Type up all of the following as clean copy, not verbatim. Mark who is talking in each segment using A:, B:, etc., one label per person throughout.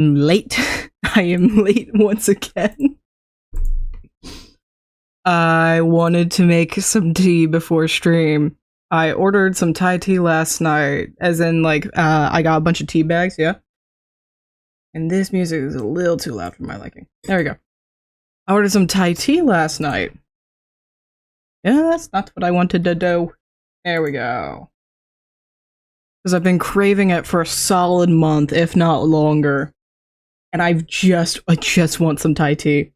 A: I'm late. I am late once again. I wanted to make some tea before stream. I ordered some Thai tea last night, as in, like, I got a bunch of tea bags, yeah? And this music is a little too loud for my liking. There we go. I ordered some Thai tea last night. Yeah, that's not what I wanted to do. There we go. Because I've been craving it for a solid month, if not longer. And I just want some Thai tea.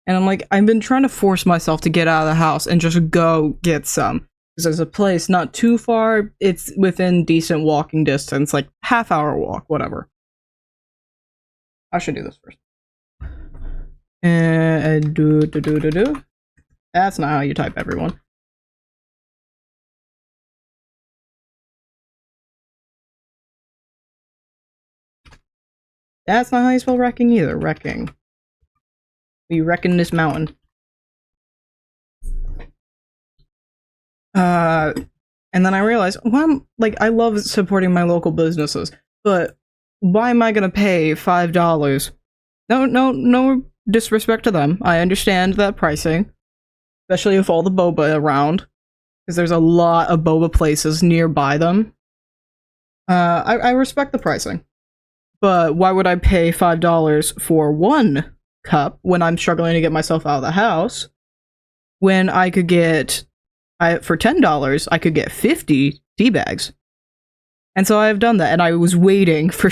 A: And I'm like, I've been trying to force myself to get out of the house and just go get some. Because there's a place not too far, it's within decent walking distance, like half-hour walk, whatever. I should do this first. And do. That's not how you type, everyone. That's not how you spell wrecking either. Wrecking. We wrecking this mountain. And then I realized, well, I love supporting my local businesses, but why am I gonna pay $5? No disrespect to them. I understand that pricing, especially with all the boba around, because there's a lot of boba places nearby them. I respect the pricing, but why would I pay $5 for one cup when I'm struggling to get myself out of the house, when I could get, for $10, I could get 50 tea bags? And so I've done that, and I was waiting for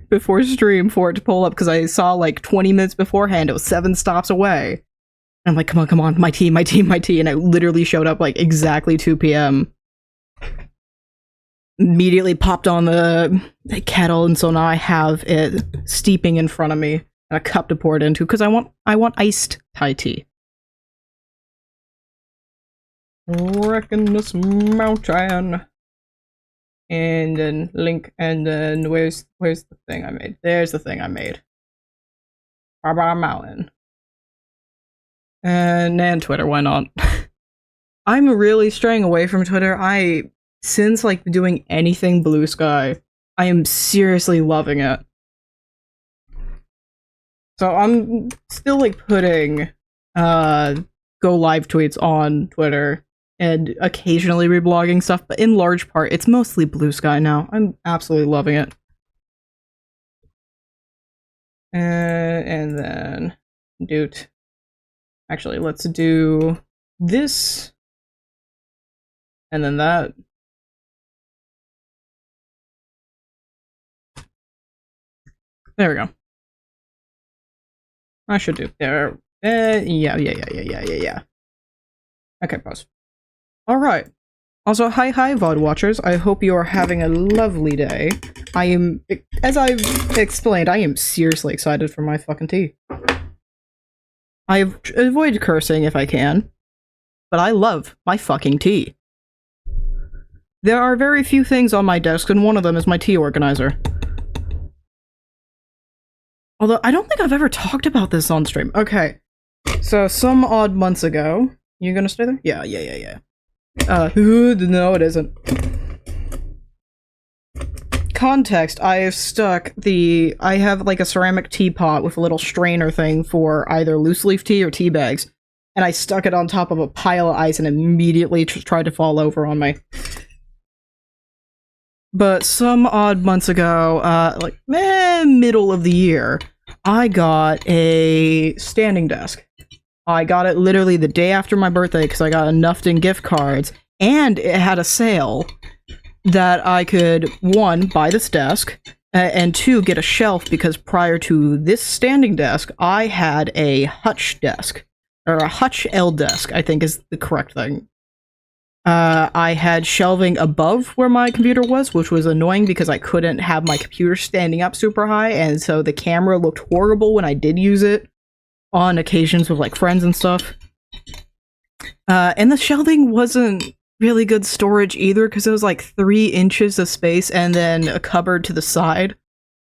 A: before stream for it to pull up, because I saw, like, 20 minutes beforehand, it was 7 stops away. And I'm like, come on, my tea, and it literally showed up, like, exactly 2 p.m. Immediately popped on the kettle, and so now I have it steeping in front of me, and a cup to pour it into, because I want iced Thai tea. Wrecking this mountain. And then link, and then where's the thing I made? There's the thing I made. Barbara Mountain. And Twitter, why not? I'm really straying away from Twitter. Since, like, doing anything Blue Sky, I am seriously loving it. So I'm still, like, putting, go live tweets on Twitter, and occasionally reblogging stuff, but in large part, it's mostly Blue Sky now. I'm absolutely loving it. And then, dude. Actually, let's do this. And then that. There we go. I should do there. Yeah. Okay, pause. Alright. Also, hi VOD watchers, I hope you are having a lovely day. As I've explained, I am seriously excited for my fucking tea. I avoid cursing if I can, but I love my fucking tea. There are very few things on my desk, and one of them is my tea organizer. Although, I don't think I've ever talked about this on stream. Okay, so some odd months ago... You gonna stay there? Yeah. No, it isn't. Context, I have like a ceramic teapot with a little strainer thing for either loose leaf tea or tea bags, and I stuck it on top of a pile of ice and immediately tried to fall over on me. But some odd months ago, middle of the year, I got a standing desk. I got it literally the day after my birthday because I got enough in gift cards, and it had a sale that I could, 1, buy this desk, and 2, get a shelf, because prior to this standing desk, I had a Hutch desk, or a Hutch L desk, I think is the correct thing. I had shelving above where my computer was, which was annoying because I couldn't have my computer standing up super high, and so the camera looked horrible when I did use it on occasions with, like, friends and stuff. And the shelving wasn't really good storage either, because it was like 3 inches of space and then a cupboard to the side.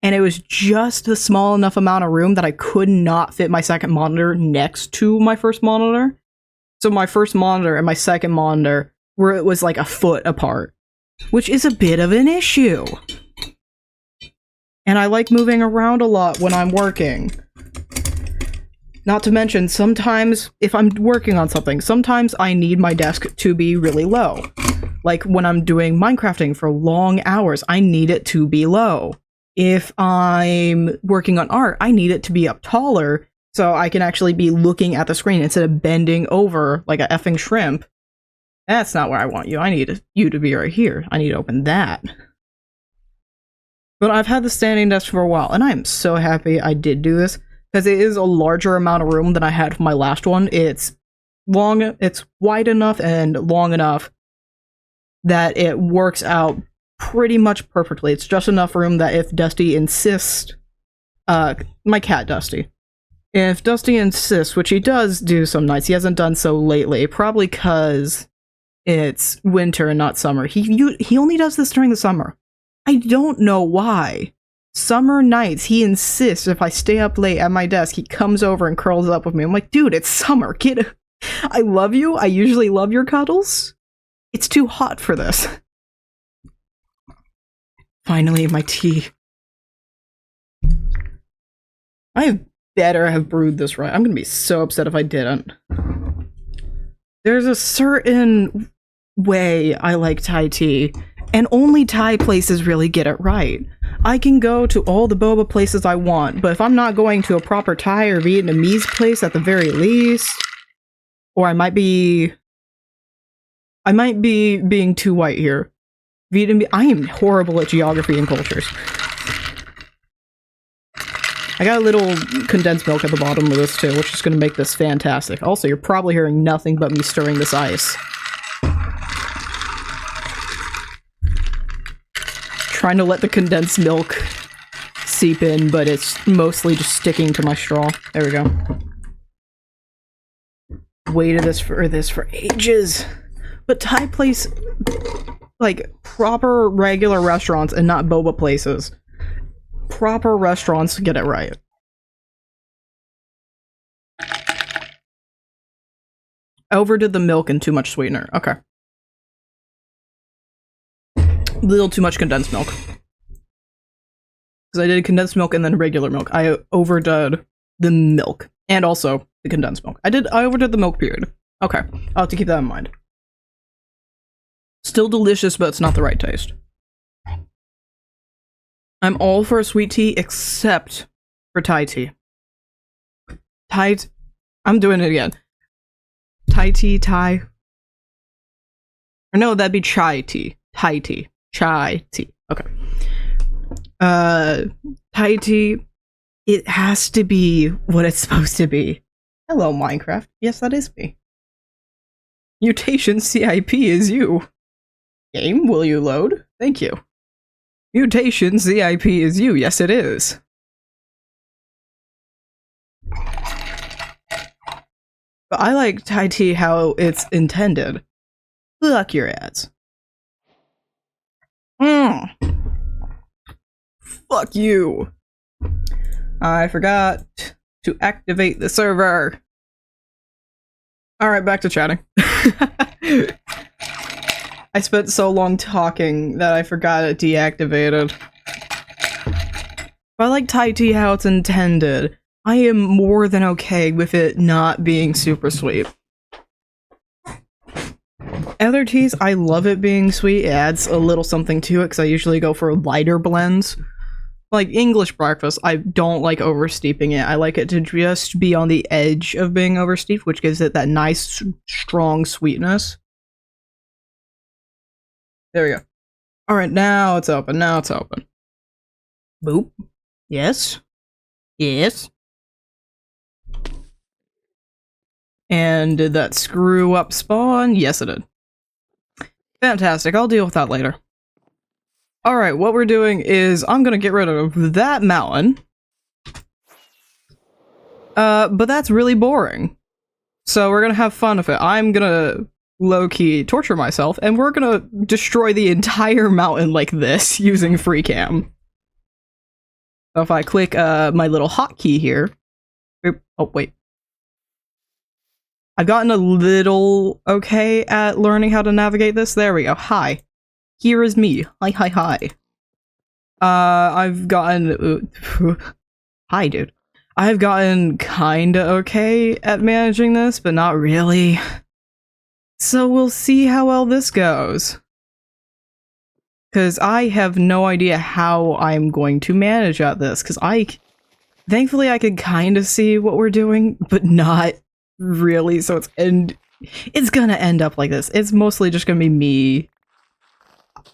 A: And it was just a small enough amount of room that I could not fit my second monitor next to my first monitor. So my first monitor and my second monitor it was like a foot apart, which is a bit of an issue. And I like moving around a lot when I'm working. Not to mention, sometimes, if I'm working on something, sometimes I need my desk to be really low. Like, when I'm doing Minecrafting for long hours, I need it to be low. If I'm working on art, I need it to be up taller so I can actually be looking at the screen instead of bending over like a effing shrimp. That's not where I want you. I need you to be right here. I need to open that. But I've had the standing desk for a while, and I'm so happy I did do this, because it is a larger amount of room than I had for my last one. It's wide enough and long enough that it works out pretty much perfectly. It's just enough room that if Dusty insists, my cat Dusty, if Dusty insists, which he does do some nights, he hasn't done so lately, probably because it's winter and not summer. He only does this during the summer. I don't know why. Summer nights, he insists if I stay up late at my desk, he comes over and curls up with me. I'm like, dude, it's summer, kid. I love you. I usually love your cuddles. It's too hot for this. Finally, my tea. I better have brewed this right. I'm gonna be so upset if I didn't. There's a certain way I like Thai tea, and only Thai places really get it right. I can go to all the boba places I want, but if I'm not going to a proper Thai or Vietnamese place at the very least, or I might be being too white here. I am horrible at geography and cultures. I got a little condensed milk at the bottom of this too, which is going to make this fantastic. Also, you're probably hearing nothing but me stirring this ice. Trying to let the condensed milk seep in, but it's mostly just sticking to my straw. There we go. Waited for this for ages. But Thai place, like, proper regular restaurants and not boba places. Proper restaurants get it right. Overdid the milk and too much sweetener. Okay. Little too much condensed milk. Because I did condensed milk and then regular milk. I overdid the milk. And also the condensed milk. I overdid the milk period. Okay. I'll have to keep that in mind. Still delicious, but it's not the right taste. I'm all for a sweet tea except for Thai tea. I'm doing it again. Thai tea, Thai. Or no, that'd be chai tea. Thai tea. Chai tea. Okay. Thai tea, it has to be what it's supposed to be. Hello, Minecraft. Yes, that is me. Mutation CIP is you. Game, will you load? Thank you. Mutation CIP is you. Yes, it is. But I like Thai tea how it's intended. Fuck your ads. Fuck you. I forgot to activate the server. Alright, back to chatting. I spent so long talking that I forgot it deactivated. But I like Thai tea how it's intended. I am more than okay with it not being super sweet. Other teas, I love it being sweet. It adds a little something to it because I usually go for lighter blends. Like English breakfast, I don't like oversteeping it. I like it to just be on the edge of being oversteeped, which gives it that nice, strong sweetness. There we go. Alright, now it's open. Now it's open. Boop. Yes. Yes. And did that screw up spawn? Yes, it did. Fantastic. I'll deal with that later. Alright, what we're doing is I'm gonna get rid of that mountain. But that's really boring. So we're gonna have fun with it. I'm gonna low-key torture myself, and we're gonna destroy the entire mountain like this using FreeCam. So if I click my little hotkey here... Oh, wait. I've gotten a little okay at learning how to navigate this. There we go. Hi. Here is me. Hi, hi, hi. I've gotten hi, dude. I've gotten kinda okay at managing this, but not really. So we'll see how well this goes. Because I have no idea how I'm going to manage at this, because thankfully I can kind of see what we're doing, but not really, so it's gonna end up like this. It's mostly just gonna be me.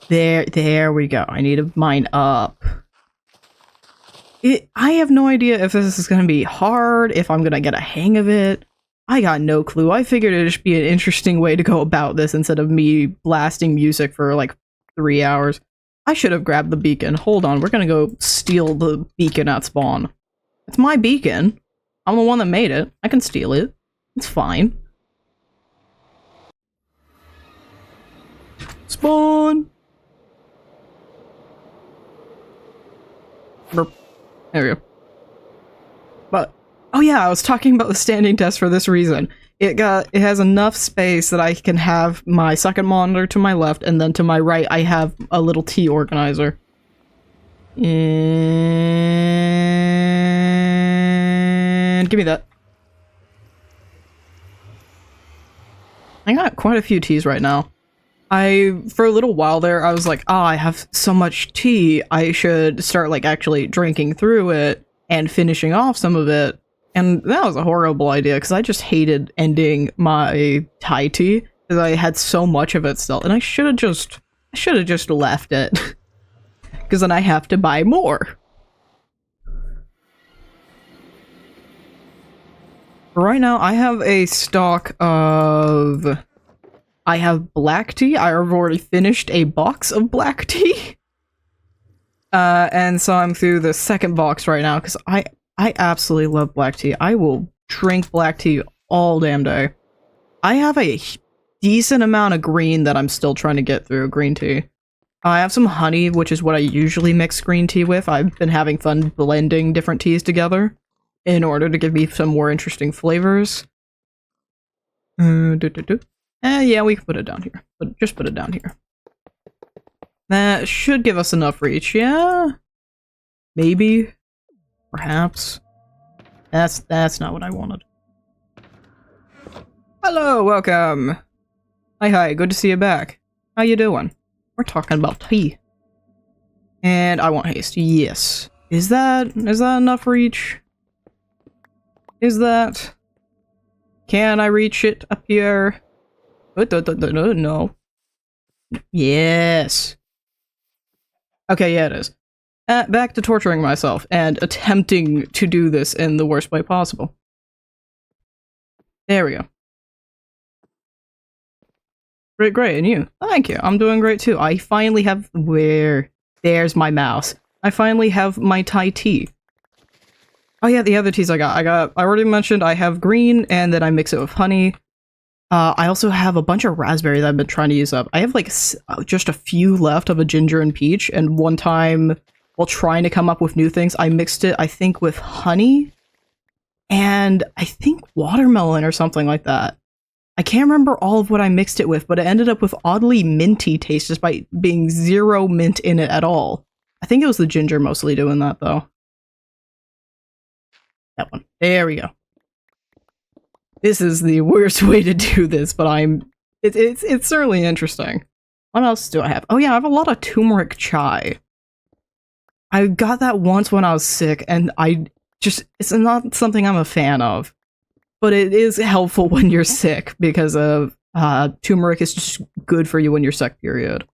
A: There we go. I need to mine up. I have no idea if this is gonna be hard, if I'm gonna get a hang of it. I got no clue. I figured it'd just be an interesting way to go about this instead of me blasting music for like 3 hours. I should have grabbed the beacon. Hold on, we're gonna go steal the beacon at spawn. It's my beacon. I'm the one that made it. I can steal it. It's fine. Spawn! Burp. There we go. But, oh yeah, I was talking about the standing desk for this reason. It has enough space that I can have my second monitor to my left, and then to my right I have a little tea organizer. And give me that. I got quite a few teas right now. For a little while there, I was like, oh, I have so much tea, I should start, like, actually drinking through it and finishing off some of it. And that was a horrible idea, because I just hated ending my Thai tea, because I had so much of it still, and I should have just left it. Because then I have to buy more. Right now, I have a stock of... I have black tea. I have already finished a box of black tea. And so I'm through the second box right now, because I absolutely love black tea. I will drink black tea all damn day. I have a decent amount of green that I'm still trying to get through, green tea. I have some honey, which is what I usually mix green tea with. I've been having fun blending different teas together in order to give me some more interesting flavors. Yeah, we can put it down here. But just put it down here. That should give us enough reach, yeah? Maybe. Perhaps. That's not what I wanted. Hello, welcome! Hi, good to see you back. How you doing? We're talking about tea. And I want haste, yes. Is that enough reach? Is that... Can I reach it up here? No. Yes. Okay, yeah, it is. Back to torturing myself and attempting to do this in the worst way possible. There we go. Great, and you? Thank you, I'm doing great too. I finally have... There's my mouse. I finally have my Thai tea. Oh yeah, the other teas I already mentioned I have green, and then I mix it with honey. I also have a bunch of raspberry that I've been trying to use up. I have like just a few left of a ginger and peach, and one time, while trying to come up with new things, I mixed it, I think, with honey, and I think watermelon or something like that. I can't remember all of what I mixed it with, but it ended up with oddly minty taste despite being zero mint in it at all. I think it was the ginger mostly doing that, though. That one. There we go. This is the worst way to do this, but it's certainly interesting. What else do I have? Oh yeah, I have a lot of turmeric chai. I got that once when I was sick, and it's not something I'm a fan of. But it is helpful when you're sick, because of turmeric is just good for you when you're sick, period.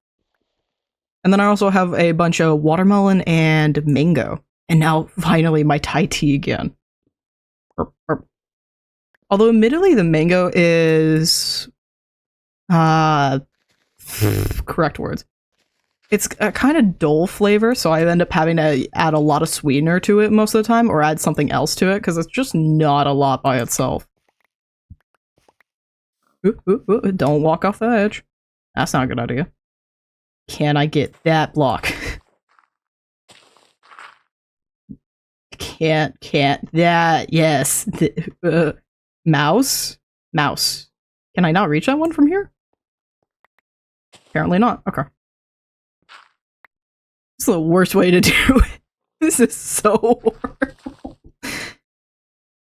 A: And then I also have a bunch of watermelon and mango. And now, finally, my Thai tea again. Although, admittedly, the mango is... correct words. It's a kind of dull flavor, so I end up having to add a lot of sweetener to it most of the time, or add something else to it, because it's just not a lot by itself. Ooh, don't walk off the edge. That's not a good idea. Can I get that block? Can't that, yes. Mouse? Mouse. Can I not reach that one from here? Apparently not, okay. It's the worst way to do it. This is so horrible.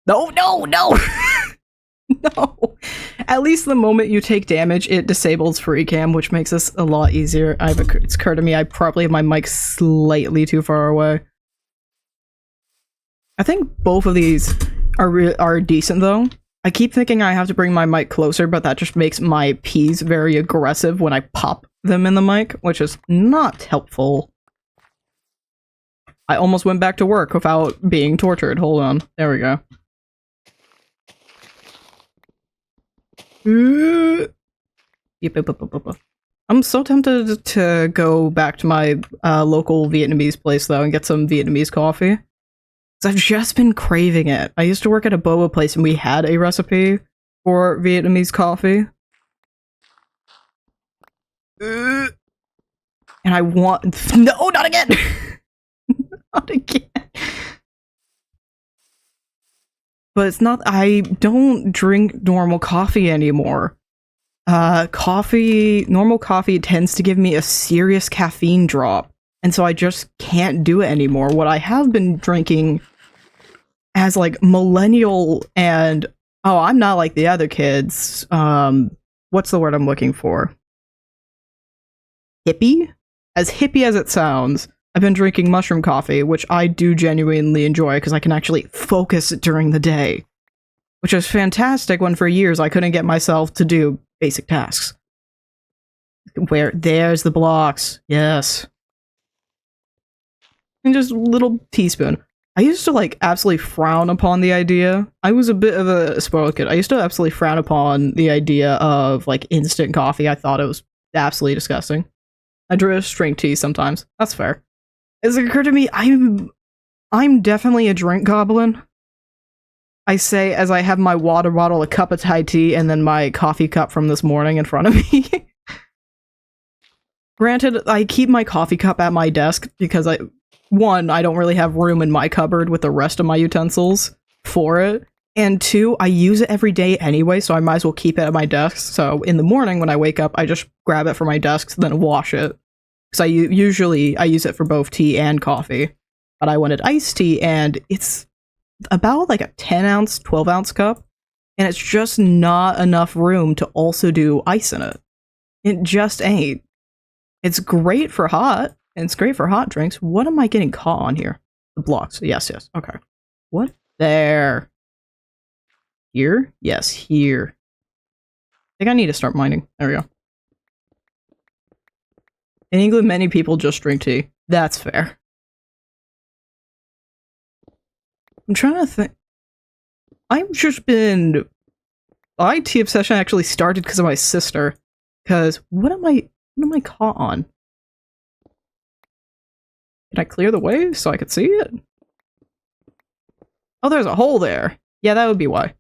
A: No, no, no! No! At least the moment you take damage, it disables free cam, which makes this a lot easier. It's occurred to me I probably have my mic slightly too far away. I think both of these are decent, though. I keep thinking I have to bring my mic closer, but that just makes my P's very aggressive when I pop them in the mic, which is not helpful. I almost went back to work without being tortured. Hold on. There we go. I'm so tempted to go back to my local Vietnamese place, though, and get some Vietnamese coffee. I've just been craving it. I used to work at a boba place and we had a recipe for Vietnamese coffee. And I want— no, not again! Not again. But it's not— I don't drink normal coffee anymore. Normal coffee tends to give me a serious caffeine drop. And so I just can't do it anymore. What I have been drinking as like millennial and— oh, I'm not like the other kids. What's the word I'm looking for? Hippie? As hippie as it sounds, I've been drinking mushroom coffee, which I do genuinely enjoy because I can actually focus during the day. Which is fantastic when for years I couldn't get myself to do basic tasks. Where— there's the blocks. Yes. And just a little teaspoon. I used to like absolutely frown upon the idea. I was a bit of a spoiled kid. I used to absolutely frown upon the idea of like instant coffee. I thought it was absolutely disgusting. I just drink tea sometimes. That's fair. It's occurred to me, I'm definitely a drink goblin. I say as I have my water bottle, a cup of Thai tea, and then my coffee cup from this morning in front of me. Granted, I keep my coffee cup at my desk because I don't really have room in my cupboard with the rest of my utensils for it. And two, I use it every day anyway, so I might as well keep it at my desk. So in the morning when I wake up, I just grab it from my desk, then wash it. Because I use it for both tea and coffee. But I wanted iced tea, and it's about like a 10-ounce, 12-ounce cup. And it's just not enough room to also do ice in it. It just ain't. It's great for hot. And it's great for hot drinks. What am I getting caught on here? The blocks. Yes, yes. Okay. What? There. Here? Yes, here. I think I need to start mining. There we go. In England, many people just drink tea. That's fair. I'm trying to think. I've just been— my tea obsession actually started because of my sister. Because what am I caught on? Can I clear the way so I could see it? Oh, there's a hole there. Yeah, that would be why.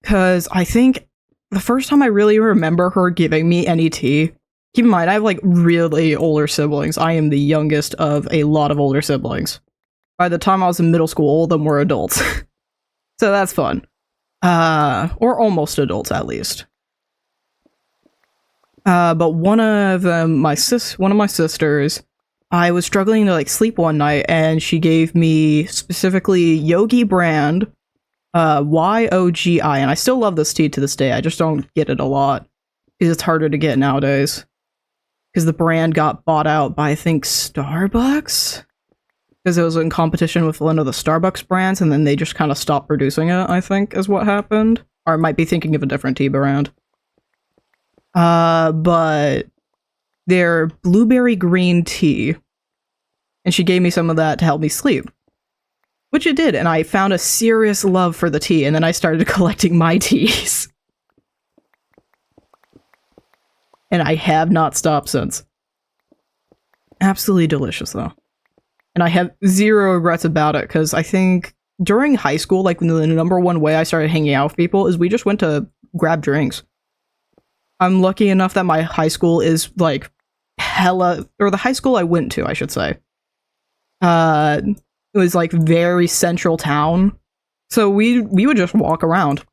A: Because I think the first time I really remember her giving me any tea— keep in mind, I have like really older siblings. I am the youngest of a lot of older siblings. By the time I was in middle school, all of them were adults. So that's fun. Or almost adults, at least. But one of my sisters, I was struggling to like sleep one night, and she gave me specifically Yogi brand, YOGI, and I still love this tea to this day. I just don't get it a lot because it's harder to get nowadays. Because the brand got bought out by, I think, Starbucks? Because it was in competition with one of the Starbucks brands, and then they just kind of stopped producing it, I think, is what happened. Or I might be thinking of a different tea brand. But they're blueberry green tea. And she gave me some of that to help me sleep. Which it did, and I found a serious love for the tea, and then I started collecting my teas. And I have not stopped since. Absolutely delicious, though. And I have zero regrets about it, because I think during high school, like, the number one way I started hanging out with people is we just went to grab drinks. I'm lucky enough that my high school is, like, hella— or the high school I went to, I should say. It was, like, very central town. So we would just walk around.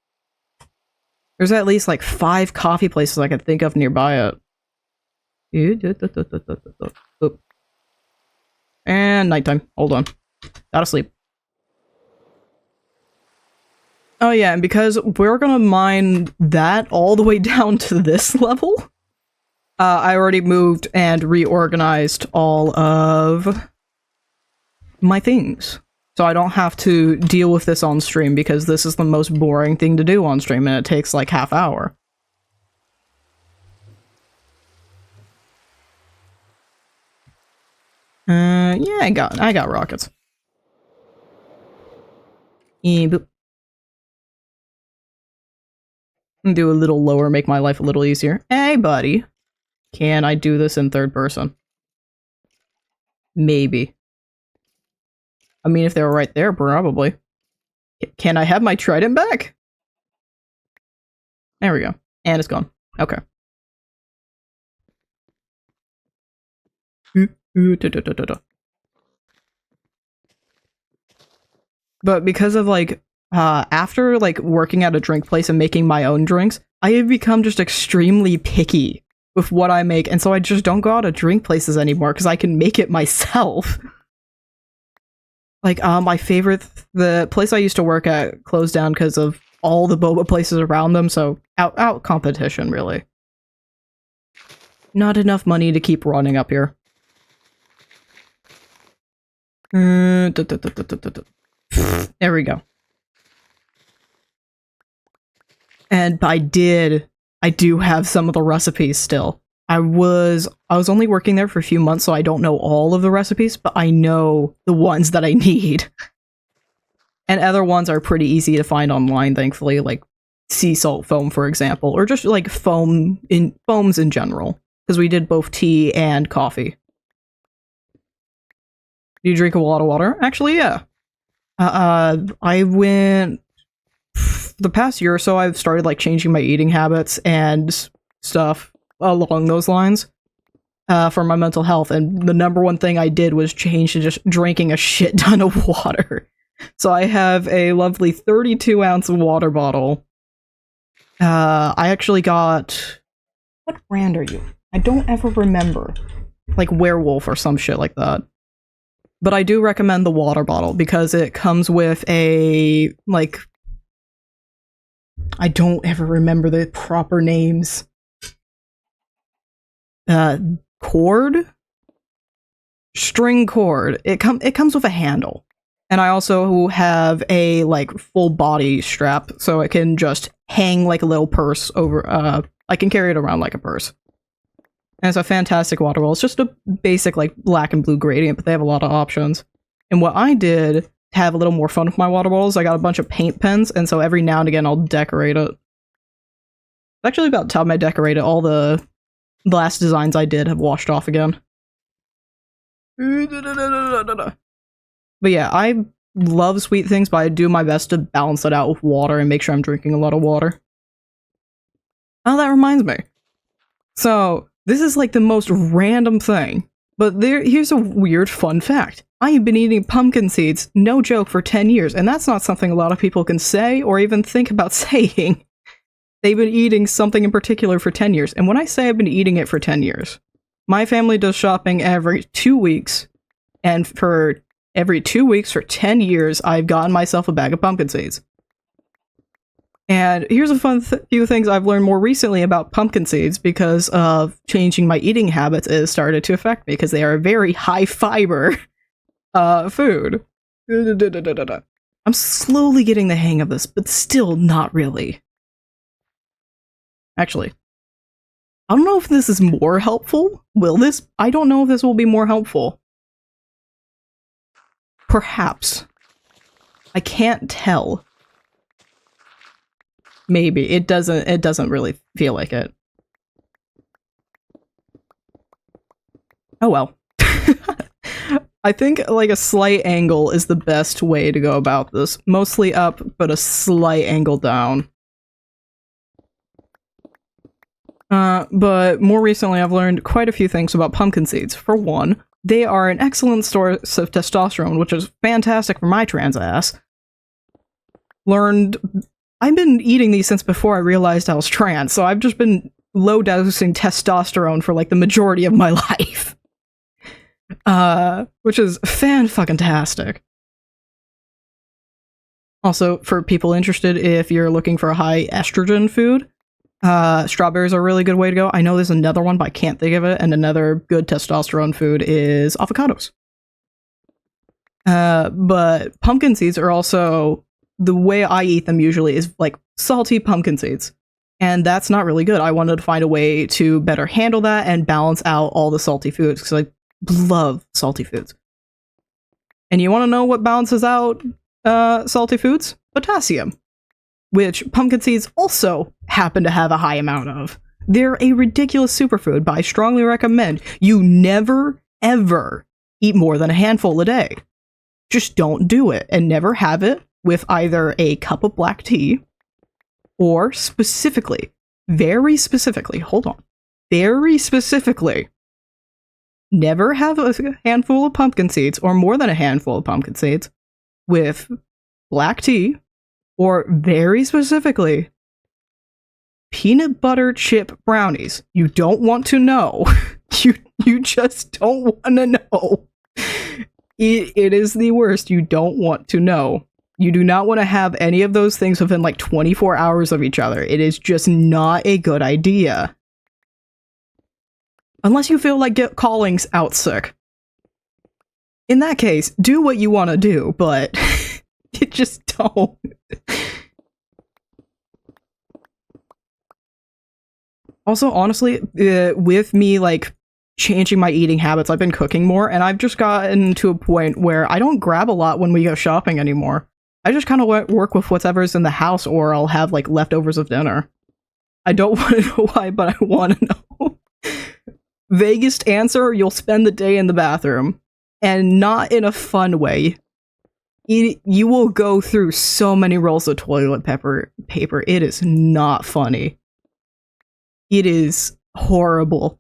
A: There's at least, like, 5 coffee places I could think of nearby it. And nighttime. Hold on. Gotta sleep. Oh yeah, and because we're gonna mine that all the way down to this level, I already moved and reorganized all of my things. So I don't have to deal with this on stream because this is the most boring thing to do on stream and it takes like half hour. Yeah, I got rockets. Boop. Do a little lower, make my life a little easier. Hey, buddy. Can I do this in third person? Maybe. I mean, if they were right there, probably. Can I have my trident back? There we go. And it's gone. Okay. But because of, like, after, like, working at a drink place and making my own drinks, I have become just extremely picky with what I make, and so I just don't go out to drink places anymore, because I can make it myself. Like, the place I used to work at closed down because of all the boba places around them, so out competition, really. Not enough money to keep running up here. There we go. And I do have some of the recipes still. I was only working there for a few months, so I don't know all of the recipes, but I know the ones that I need. And other ones are pretty easy to find online, thankfully, like sea salt foam, for example, or just like foams in general, because we did both tea and coffee. Do you drink a lot of water? Actually, yeah. I went the past year or so. I've started like changing my eating habits and stuff along those lines for my mental health, and the number one thing I did was change to just drinking a shit ton of water. So I have a lovely 32-ounce water bottle. I actually got... What brand are you? I don't ever remember. Like Werewolf or some shit like that. But I do recommend the water bottle because it comes with a, like... I don't ever remember the proper names. Cord? String cord. It comes with a handle. And I also have a, like, full body strap, so it can just hang like a little purse over, I can carry it around like a purse. And it's a fantastic water bottle. It's just a basic, like, black and blue gradient, but they have a lot of options. And what I did to have a little more fun with my water bottles, I got a bunch of paint pens, and so every now and again I'll decorate it. It's actually about time I decorated. All the last designs I did have washed off again. But yeah, I love sweet things, but I do my best to balance it out with water and make sure I'm drinking a lot of water. Oh, that reminds me. So, this is like the most random thing, but here's a weird fun fact. I have been eating pumpkin seeds, no joke, for 10 years, and that's not something a lot of people can say or even think about saying. They've been eating something in particular for 10 years, and when I say I've been eating it for 10 years, my family does shopping every 2 weeks, and for every 2 weeks for 10 years, I've gotten myself a bag of pumpkin seeds. And here's a fun few things I've learned more recently about pumpkin seeds because of changing my eating habits. It has started to affect me because they are a very high fiber food. I'm slowly getting the hang of this, but still not really. Actually, I don't know if this is more helpful. I don't know if this will be more helpful. Perhaps. I can't tell. Maybe. It doesn't really feel like it. Oh well. I think like a slight angle is the best way to go about this. Mostly up, but a slight angle down. But more recently I've learned quite a few things about pumpkin seeds. For one, they are an excellent source of testosterone, which is fantastic for my trans ass. I've been eating these since before I realized I was trans, so I've just been low-dosing testosterone for like the majority of my life. Which is fan-fucking-tastic. Also, for people interested, if you're looking for a high estrogen food, strawberries are a really good way to go. I know there's another one, but I can't think of it. And another good testosterone food is avocados. But pumpkin seeds are also, the way I eat them usually is like salty pumpkin seeds. And that's not really good. I wanted to find a way to better handle that and balance out all the salty foods because I love salty foods. And you want to know what balances out salty foods? Potassium, which pumpkin seeds also happen to have a high amount of. They're a ridiculous superfood, but I strongly recommend you never, ever eat more than a handful a day. Just don't do it, and never have it with either a cup of black tea or specifically, very specifically, never have a handful of pumpkin seeds or more than a handful of pumpkin seeds with black tea, or very specifically, peanut butter chip brownies. You don't want to know. You just don't want to know. It is the worst. You don't want to know. You do not want to have any of those things within like 24 hours of each other. It is just not a good idea. Unless you feel like calling out sick. In that case, do what you want to do, but you just don't. Also, honestly, with me like changing my eating habits, I've been cooking more, and I've just gotten to a point where I don't grab a lot when we go shopping anymore. I just kind of work with whatever's in the house, or I'll have like leftovers of dinner. I don't want to know why, but I want to know. Vaguest answer, you'll spend the day in the bathroom. And not in a fun way. You will go through so many rolls of toilet paper. It is not funny. It is horrible.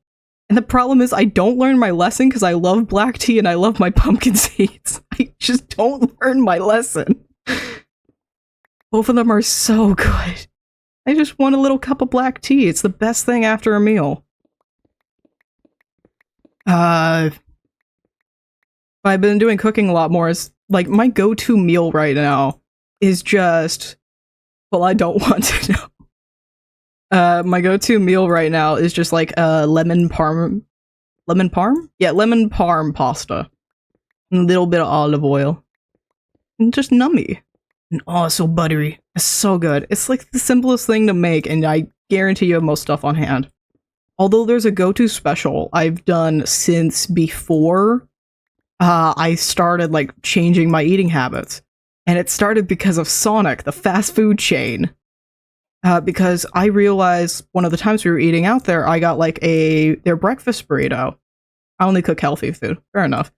A: And the problem is I don't learn my lesson because I love black tea and I love my pumpkin seeds. I just don't learn my lesson. Both of them are so good. I just want a little cup of black tea. It's the best thing after a meal. I've been doing cooking a lot more. Is like my go-to meal right now is just, well, I don't want to know. My go-to meal right now is just like lemon parm? Yeah, lemon parm pasta. And a little bit of olive oil. And just nummy. And oh, it's so buttery. It's so good. It's like the simplest thing to make, and I guarantee you have most stuff on hand. Although there's a go-to special I've done since before I started like changing my eating habits. And it started because of Sonic, the fast food chain. Because I realized one of the times we were eating out there, I got like their breakfast burrito. I only cook healthy food. Fair enough.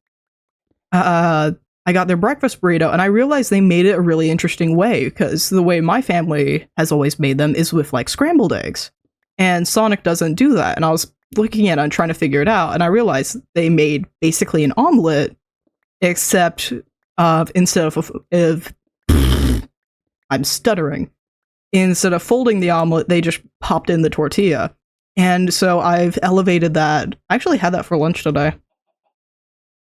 A: I got their breakfast burrito, and I realized they made it a really interesting way, because the way my family has always made them is with like scrambled eggs. And Sonic doesn't do that. And I was looking at it and trying to figure it out, and I realized they made basically an omelet, except instead of I'm stuttering. Instead of folding the omelet, they just popped in the tortilla. And so I've elevated that. I actually had that for lunch today.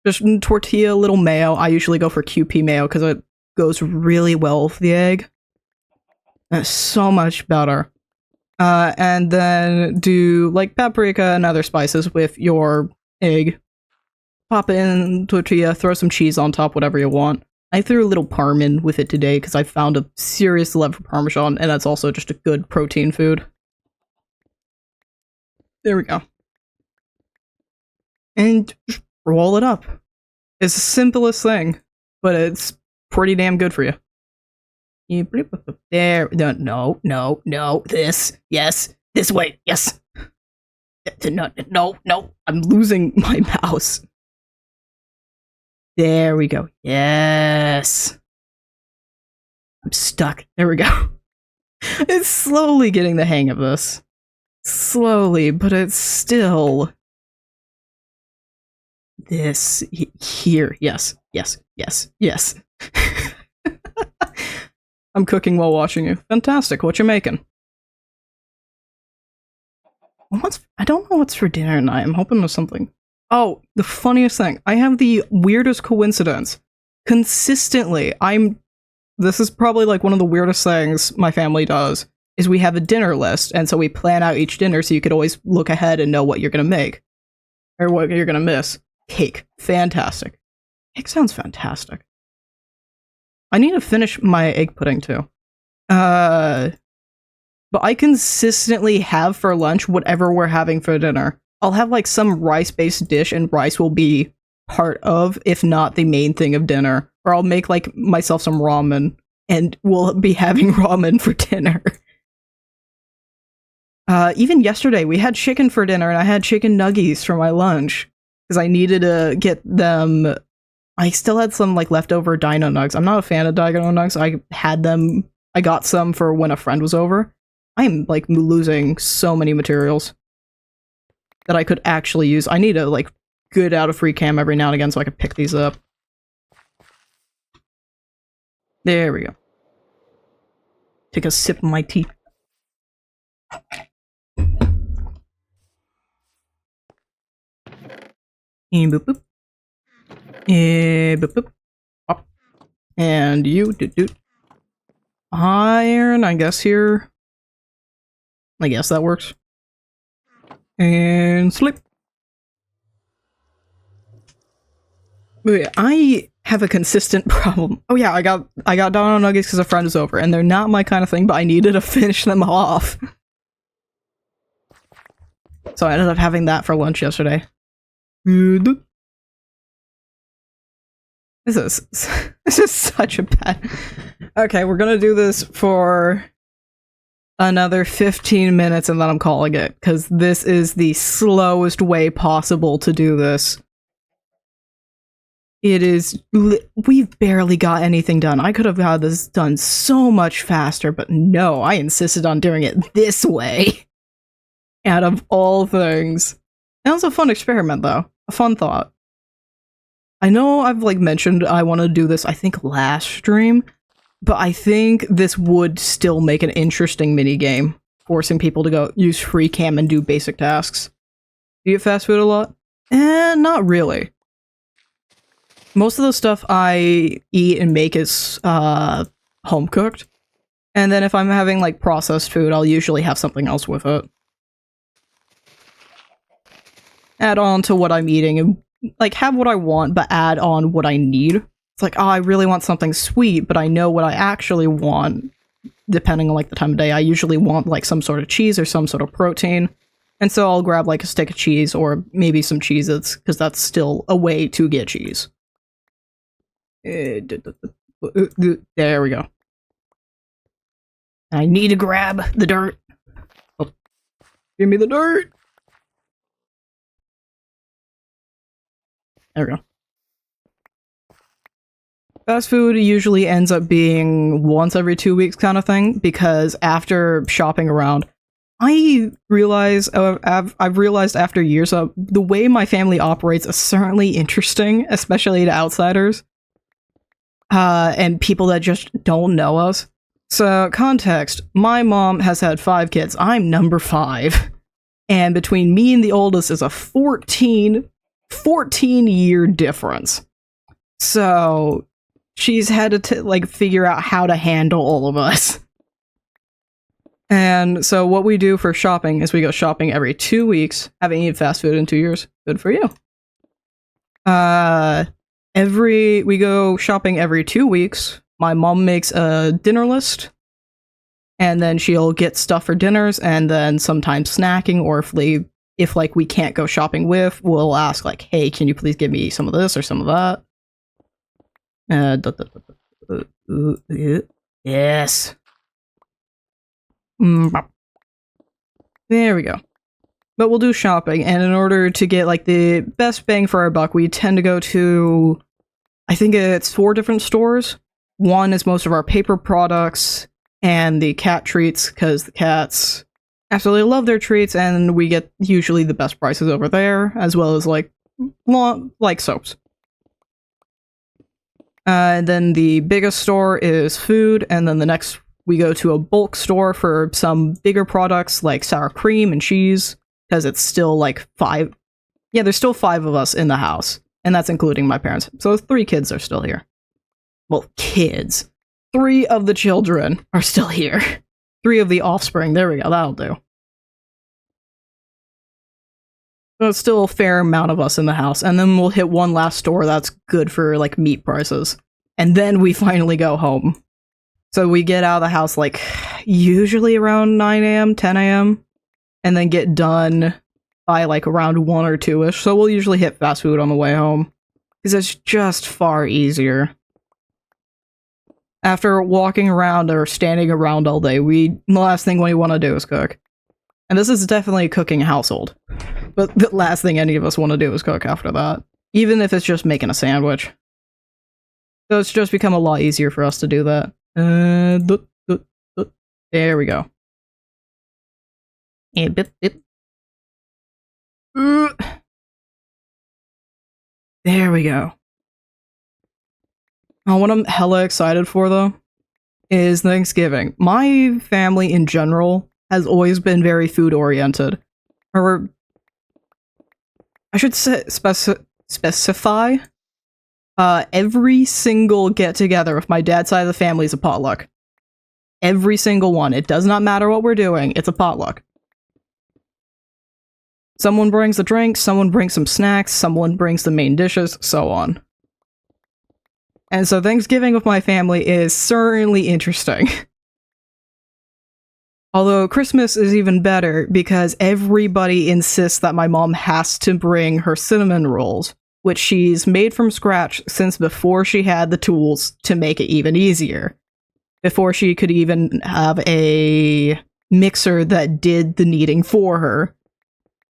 A: Just tortilla, little mayo. I usually go for QP mayo because it goes really well with the egg. And it's so much better. And then do like paprika and other spices with your egg. Pop it in tortilla, throw some cheese on top, whatever you want. I threw a little parm in with it today because I found a serious love for Parmesan, and that's also just a good protein food. There we go. And just roll it up. It's the simplest thing, but it's pretty damn good for you. There, no, this, yes, this way, yes. No, I'm losing my mouse. There we go. Yes. I'm stuck. There we go. It's slowly getting the hang of this. Slowly, but it's still... This... Here. Yes. I'm cooking while watching you. Fantastic. What you making? I don't know what's for dinner tonight. I'm hoping there's something Oh, the funniest thing. I have the weirdest coincidence. Consistently, this is probably like one of the weirdest things my family does, is we have a dinner list, and so we plan out each dinner so you could always look ahead and know what you're gonna make. Or what you're gonna miss. Cake. Fantastic. Cake sounds fantastic. I need to finish my egg pudding too. But I consistently have for lunch whatever we're having for dinner. I'll have like some rice-based dish, and rice will be part of, if not the main thing of dinner. Or I'll make like myself some ramen, and we'll be having ramen for dinner. Even yesterday, we had chicken for dinner, and I had chicken nuggies for my lunch because I needed to get them. I still had some like leftover Dino Nugs. I'm not a fan of Dino Nugs. I had them. I got some for when a friend was over. I'm like losing so many materials that I could actually use. I need to like good out of free cam every now and again so I can pick these up. There we go. Take a sip of my tea. And boop boop. And boop boop. Up. And you do. Iron, I guess here. I guess that works. And sleep. Wait, I have a consistent problem. Oh yeah, I got Dino Nuggets because a friend was over, and they're not my kind of thing, but I needed to finish them off. So I ended up having that for lunch yesterday. This is such a bad... Okay, we're gonna do this for another 15 minutes and then I'm calling it, because this is the slowest way possible to do this. It is... We've barely got anything done. I could have had this done so much faster, but no, I insisted on doing it this way. Out of all things. That was a fun experiment, though. A fun thought. I know I've, like, mentioned I want to do this, I think, last stream, but I think this would still make an interesting minigame, forcing people to go use free cam and do basic tasks. Do you eat fast food a lot? Not really. Most of the stuff I eat and make is, home cooked. And then if I'm having, like, processed food, I'll usually have something else with it. Add on to what I'm eating and, like, have what I want, but add on what I need. It's like, oh, I really want something sweet, but I know what I actually want, depending on, like, the time of day. I usually want, like, some sort of cheese or some sort of protein. And so I'll grab, like, a stick of cheese or maybe some Cheez-Its, because that's still a way to get cheese. There we go. I need to grab the dirt. Oh. Give me the dirt! There we go. Fast food usually ends up being once every 2 weeks kind of thing, because after shopping around, I've realized after years of the way my family operates is certainly interesting, especially to outsiders. And people that just don't know us. So, context, my mom has had 5 kids. I'm number 5. And between me and the oldest is a 14-year difference. So, she's had to, like, figure out how to handle all of us. And so what we do for shopping is we go shopping every 2 weeks. Having eaten fast food in 2 years. Good for you. We go shopping every 2 weeks. My mom makes a dinner list, and then she'll get stuff for dinners, and then sometimes snacking, or if like we can't go shopping with, we'll ask like, hey, can you please give me some of this or some of that? Yes. There we go. But we'll do shopping, and in order to get like the best bang for our buck, we tend to go to, I think it's 4 different stores. One is most of our paper products and the cat treats, because the cats absolutely love their treats, and we get usually the best prices over there, as well as like soaps. And then the biggest store is food, and then the next we go to a bulk store for some bigger products like sour cream and cheese, because it's still like Yeah, there's still 5 of us in the house, and that's including my parents. So 3 kids are still here. Well, kids. 3 of the children are still here. 3 of the offspring. There we go. That'll do. There's still a fair amount of us in the house, and then we'll hit one last store that's good for, like, meat prices. And then we finally go home. So we get out of the house, like, usually around 9 a.m., 10 a.m., and then get done by, like, around 1 or 2-ish. So we'll usually hit fast food on the way home, because it's just far easier. After walking around or standing around all day, the last thing we want to do is cook. And this is definitely a cooking household. But the last thing any of us want to do is cook after that. Even if it's just making a sandwich. So it's just become a lot easier for us to do that. There we go. There we go. What I'm hella excited for, though, is Thanksgiving. My family in general has always been very food-oriented. Or, I should say, specify, every single get-together with my dad's side of the family is a potluck. Every single one. It does not matter what we're doing, it's a potluck. Someone brings the drinks, someone brings some snacks, someone brings the main dishes, so on. And so Thanksgiving with my family is certainly interesting. Although Christmas is even better because everybody insists that my mom has to bring her cinnamon rolls, which she's made from scratch since before she had the tools to make it even easier. Before she could even have a mixer that did the kneading for her.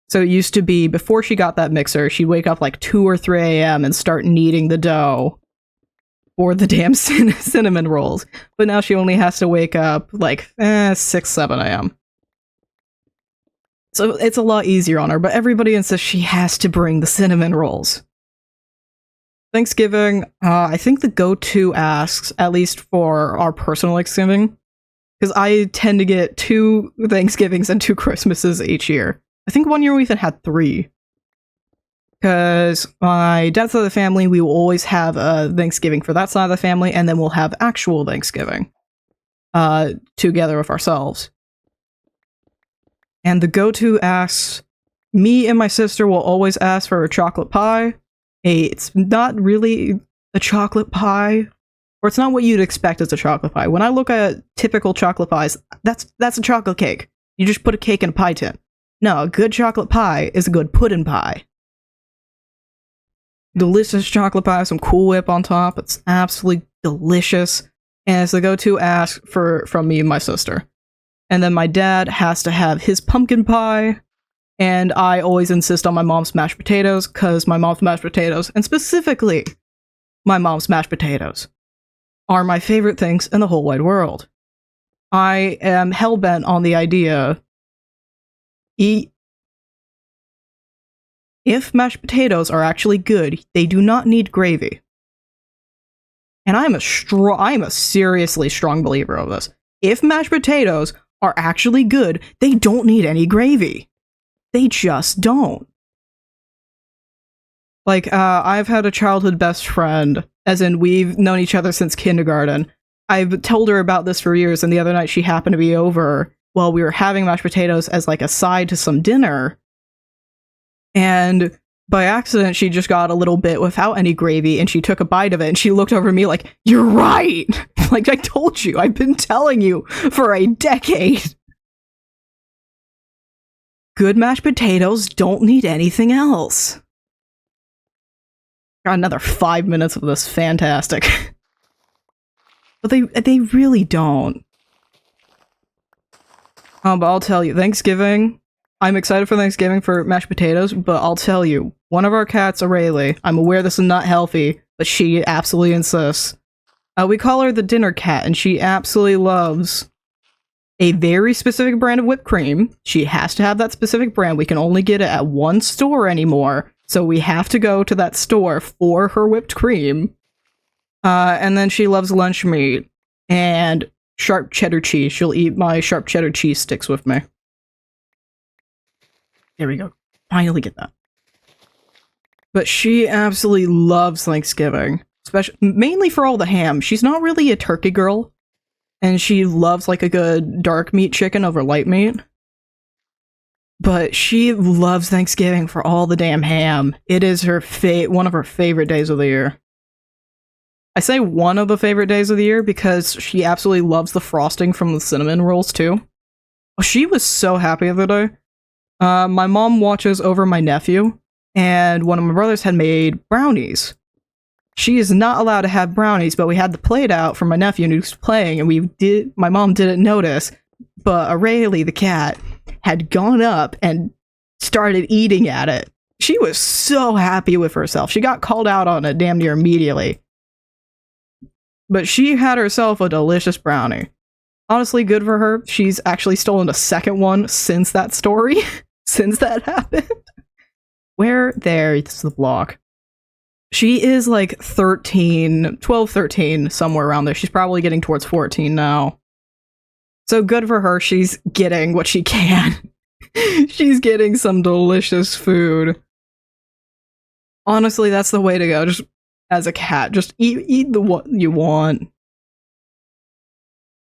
A: So it used to be, before she got that mixer, she'd wake up like 2 or 3 a.m. and start kneading the dough for the damn cinnamon rolls. But now she only has to wake up like 6, 7 a.m. So it's a lot easier on her, but everybody insists she has to bring the cinnamon rolls. Thanksgiving, I think the go-to asks, at least for our personal Thanksgiving, because I tend to get 2 Thanksgivings and 2 Christmases each year. I think one year we even had 3. Because my dad's side of the family, we will always have a Thanksgiving for that side of the family, and then we'll have actual Thanksgiving together with ourselves. And the go-to asks, me and my sister will always ask for a chocolate pie. It's not really a chocolate pie, or it's not what you'd expect as a chocolate pie. When I look at typical chocolate pies, that's a chocolate cake. You just put a cake in a pie tin. No, a good chocolate pie is a good pudding pie. Delicious chocolate pie, some Cool Whip on top. It's absolutely delicious. And it's the go-to ask from me and my sister. And then my dad has to have his pumpkin pie. And I always insist on my mom's mashed potatoes, because my mom's mashed potatoes, and specifically my mom's mashed potatoes, are my favorite things in the whole wide world. I am hell-bent on the idea if mashed potatoes are actually good, they do not need gravy. And I'm a seriously strong believer of this. If mashed potatoes are actually good, they don't need any gravy. They just don't. Like, I've had a childhood best friend, as in we've known each other since kindergarten. I've told her about this for years, and the other night she happened to be over while we were having mashed potatoes as like a side to some dinner. And by accident, she just got a little bit without any gravy, and she took a bite of it, and she looked over at me like, "You're right! Like, I told you, I've been telling you for a decade. Good mashed potatoes don't need anything else." Got another 5 minutes of this, fantastic. But they really don't. But I'll tell you, Thanksgiving, I'm excited for Thanksgiving for mashed potatoes, but I'll tell you, one of our cats, Aurelie, I'm aware this is not healthy, but she absolutely insists. We call her the dinner cat, and she absolutely loves a very specific brand of whipped cream. She has to have that specific brand. We can only get it at one store anymore, so we have to go to that store for her whipped cream. And then she loves lunch meat and sharp cheddar cheese. She'll eat my sharp cheddar cheese sticks with me. There we go. Finally get that. But she absolutely loves Thanksgiving, especially mainly for all the ham. She's not really a turkey girl, and she loves like a good dark meat chicken over light meat. But she loves Thanksgiving for all the damn ham. It is her one of her favorite days of the year. I say one of the favorite days of the year because she absolutely loves the frosting from the cinnamon rolls too. She was so happy the other day. My mom watches over my nephew, and one of my brothers had made brownies. She is not allowed to have brownies, but we had the plate out for my nephew and he was playing, and my mom didn't notice, but Aurelie, the cat, had gone up and started eating at it. She was so happy with herself. She got called out on it damn near immediately. But she had herself a delicious brownie. Honestly, good for her. She's actually stolen a second one since that story. Since that happened. There's the block. She is like 13, 12, 13, somewhere around there. She's probably getting towards 14 now. So good for her. She's getting what she can. She's getting some delicious food. Honestly, that's the way to go. Just as a cat, just eat the what you want.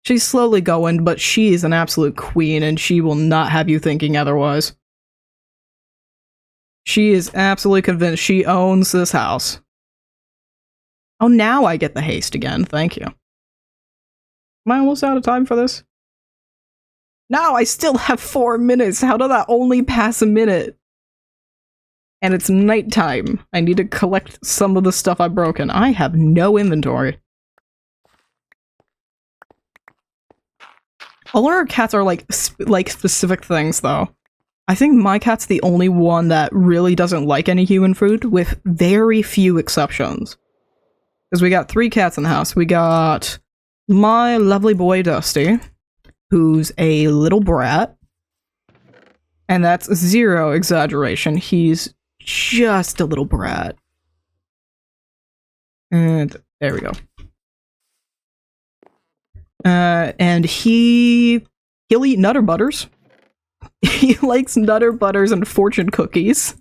A: She's slowly going, but she is an absolute queen, and she will not have you thinking otherwise. She is absolutely convinced she owns this house. Oh, now I get the haste again. Thank you. Am I almost out of time for this? No, I still have 4 minutes. How did that only pass a minute? And it's nighttime. I need to collect some of the stuff I've broken. I have no inventory. All our cats are like specific things, though. I think my cat's the only one that really doesn't like any human food, with very few exceptions. Because we got 3 cats in the house. We got my lovely boy Dusty, who's a little brat. And that's zero exaggeration. He's just a little brat. And there we go. And he'll eat Nutter Butters. He likes Nutter Butters and fortune cookies.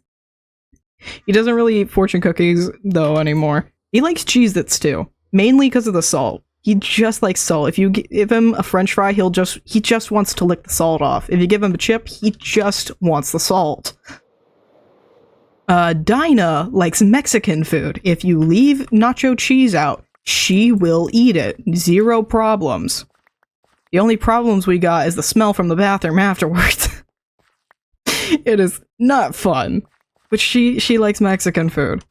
A: He doesn't really eat fortune cookies, though, anymore. He likes Cheez-Its, too. Mainly because of the salt. He just likes salt. If you give him a french fry, he just wants to lick the salt off. If you give him a chip, he just wants the salt. Dinah likes Mexican food. If you leave nacho cheese out, she will eat it. Zero problems. The only problems we got is the smell from the bathroom afterwards. It is not fun. But she likes Mexican food.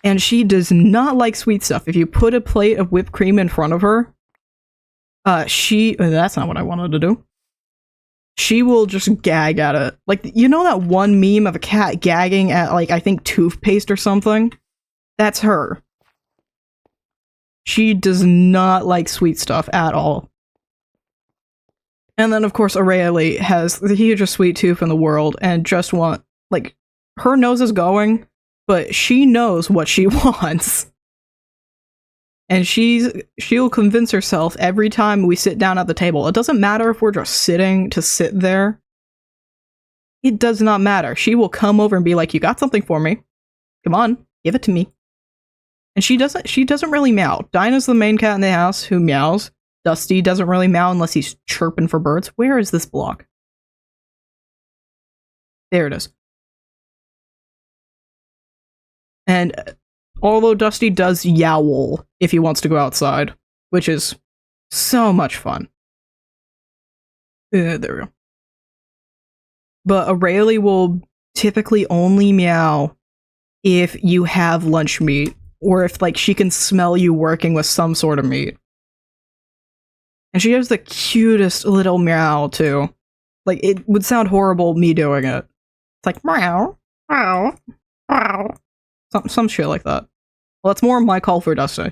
A: And she does not like sweet stuff. If you put a plate of whipped cream in front of her, that's not what I wanted to do. She will just gag at it. Like, you know that one meme of a cat gagging at, like, I think toothpaste or something? That's her. She does not like sweet stuff at all. And then, of course, Aurelie has the hugest sweet tooth in the world and just her nose is going, but she knows what she wants. And she'll convince herself every time we sit down at the table. It doesn't matter if we're just sitting to sit there. It does not matter. She will come over and be like, "You got something for me? Come on, give it to me." And she doesn't really meow. Dinah's the main cat in the house who meows. Dusty doesn't really meow unless he's chirping for birds. Where is this block? There it is. And although Dusty does yowl if he wants to go outside, which is so much fun. There we go. But Aurelie will typically only meow if you have lunch meat, or if, like, she can smell you working with some sort of meat. And she has the cutest little meow, too. Like, it would sound horrible me doing it. It's like, meow, meow, meow. Some shit like that. Well, that's more my call for Dusty.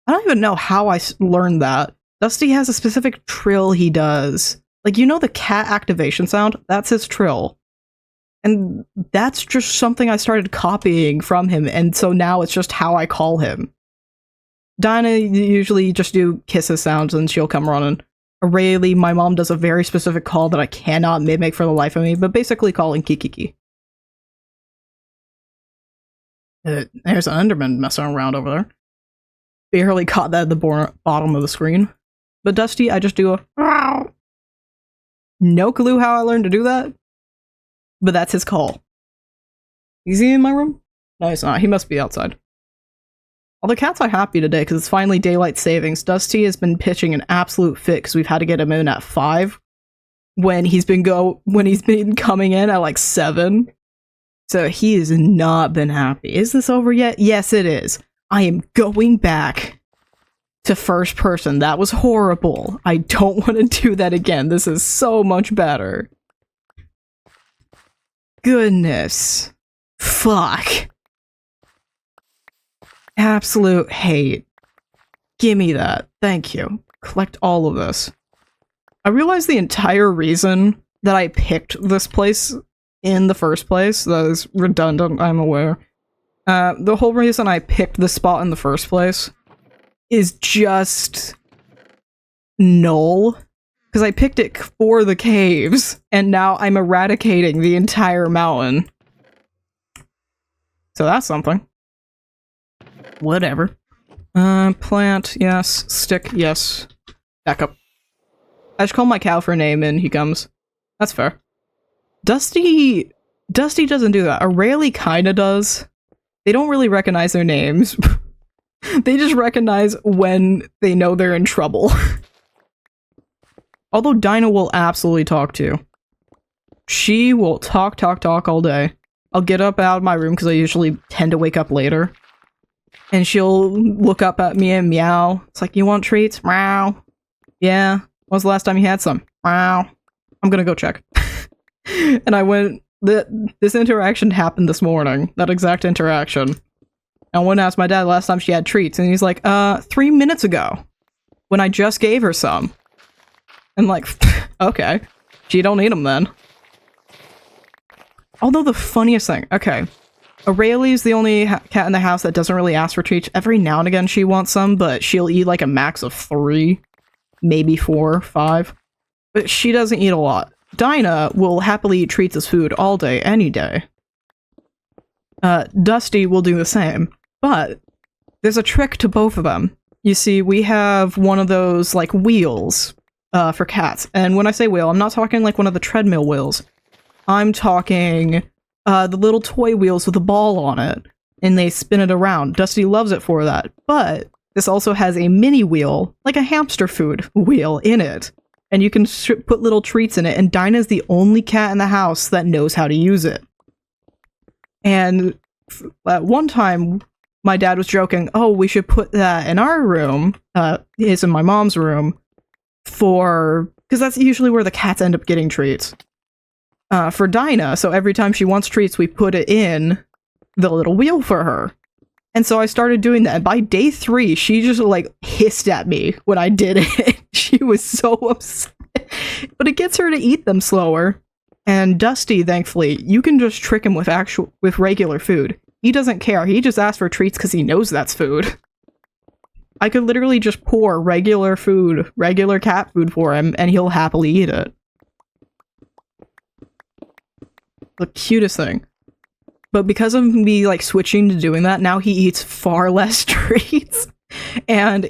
A: I don't even know how I learned that. Dusty has a specific trill he does. Like, you know the cat activation sound? That's his trill. And that's just something I started copying from him, and so now it's just how I call him. Dinah usually just do kisses sounds and she'll come running. Aurelie, my mom does a very specific call that I cannot mimic for the life of me, but basically calling Kikiki. There's an Enderman messing around over there. Barely caught that at the bottom of the screen. But Dusty, I just do a... Meow. No clue how I learned to do that. But that's his call. Is he in my room? No, he's not. He must be outside. All the cats are happy today because it's finally daylight savings. Dusty has been pitching an absolute fit because we've had to get him in at 5 when he's been coming in at like 7. So he has not been happy. Is this over yet? Yes, it is. I am going back to first person. That was horrible. I don't want to do that again. This is so much better. Goodness. Fuck. Absolute hate. Gimme that. Thank you. Collect all of this. I realized the entire reason that I picked this place in the first place, that is redundant, I'm aware. The whole reason I picked this spot in the first place is just null. Because I picked it for the caves, and now I'm eradicating the entire mountain. So that's something. Whatever. Plant, yes. Stick, yes. Back up. I just call my cow for a name and he comes. That's fair. Dusty doesn't do that. Aurelie kinda does. They don't really recognize their names. They just recognize when they know they're in trouble. Although Dinah will absolutely talk to. She will talk all day. I'll get up out of my room because I usually tend to wake up later. And she'll look up at me and meow. It's like, you want treats? Meow. Yeah. When was the last time you had some? Meow. I'm gonna go check. And I went... This interaction happened this morning. That exact interaction. I went and asked my dad last time she had treats. And he's like, 3 minutes ago. When I just gave her some. I'm like, okay. She don't eat them then. Although the funniest thing... Okay. Aurelie's the only cat in the house that doesn't really ask for treats. Every now and again she wants some, but she'll eat like a max of 3. Maybe 4, 5. But she doesn't eat a lot. Dinah will happily eat treats as food all day, any day. Dusty will do the same. But there's a trick to both of them. You see, we have one of those, like, wheels for cats. And when I say wheel, I'm not talking like one of the treadmill wheels. I'm talking the little toy wheels with a ball on it. And they spin it around. Dusty loves it for that. But this also has a mini wheel, like a hamster food wheel, in it. And you can put little treats in it, and Dinah's the only cat in the house that knows how to use it. And at one time, my dad was joking, oh, we should put that in our room, his and my mom's room, because that's usually where the cats end up getting treats. For Dinah, so every time she wants treats, we put it in the little wheel for her. And so I started doing that, and by day 3, she just, like, hissed at me when I did it. She was so upset. But it gets her to eat them slower. And Dusty, thankfully, you can just trick him with regular food. He doesn't care. He just asks for treats because he knows that's food. I could literally just pour regular food, regular cat food for him, and he'll happily eat it. The cutest thing. But because of me, like, switching to doing that, now he eats far less treats. And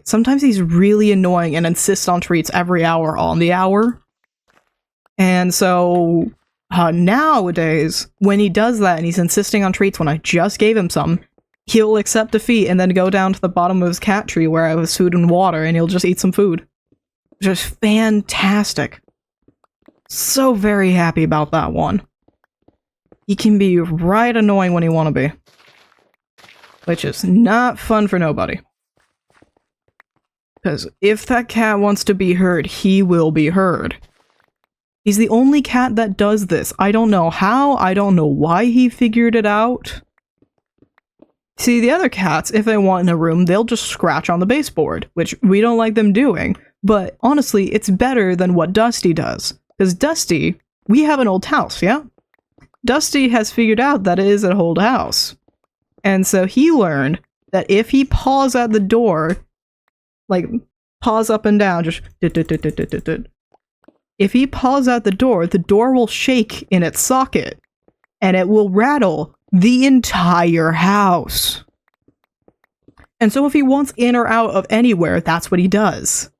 A: sometimes he's really annoying and insists on treats every hour on the hour. And so, nowadays, when he does that and he's insisting on treats when I just gave him some, he'll accept defeat and then go down to the bottom of his cat tree where I have food and water, and he'll just eat some food. Just fantastic. So very happy about that one. He can be right annoying when he want to be. Which is not fun for nobody. Because if that cat wants to be heard, he will be heard. He's the only cat that does this. I don't know how, I don't know why he figured it out. See, the other cats, if they want in a room, they'll just scratch on the baseboard, which we don't like them doing. But honestly, it's better than what Dusty does. Because Dusty, we have an old house, yeah? Dusty has figured out that it is an old house. And so he learned that if he paws at the door, like, paws up and down, just if he paws at the door will shake in its socket, and it will rattle the entire house. And so if he wants in or out of anywhere, that's what he does.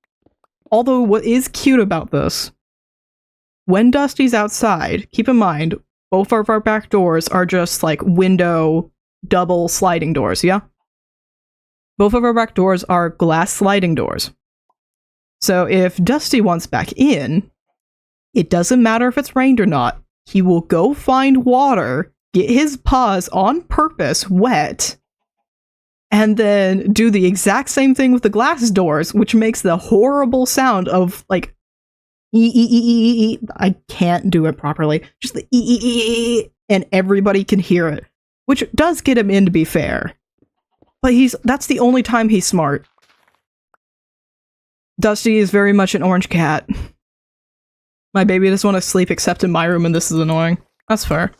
A: Although what is cute about this, when Dusty's outside, keep in mind, both of our back doors are just like window double sliding doors, yeah? Both of our back doors are glass sliding doors. So if Dusty wants back in, it doesn't matter if it's rained or not. He will go find water, get his paws on purpose wet, and then do the exact same thing with the glass doors, which makes the horrible sound of, like, I can't do it properly. Just the and everybody can hear it, which does get him in, to be fair. But that's the only time he's smart. Dusty is very much an orange cat. My baby doesn't want to sleep except in my room, and this is annoying. That's fair.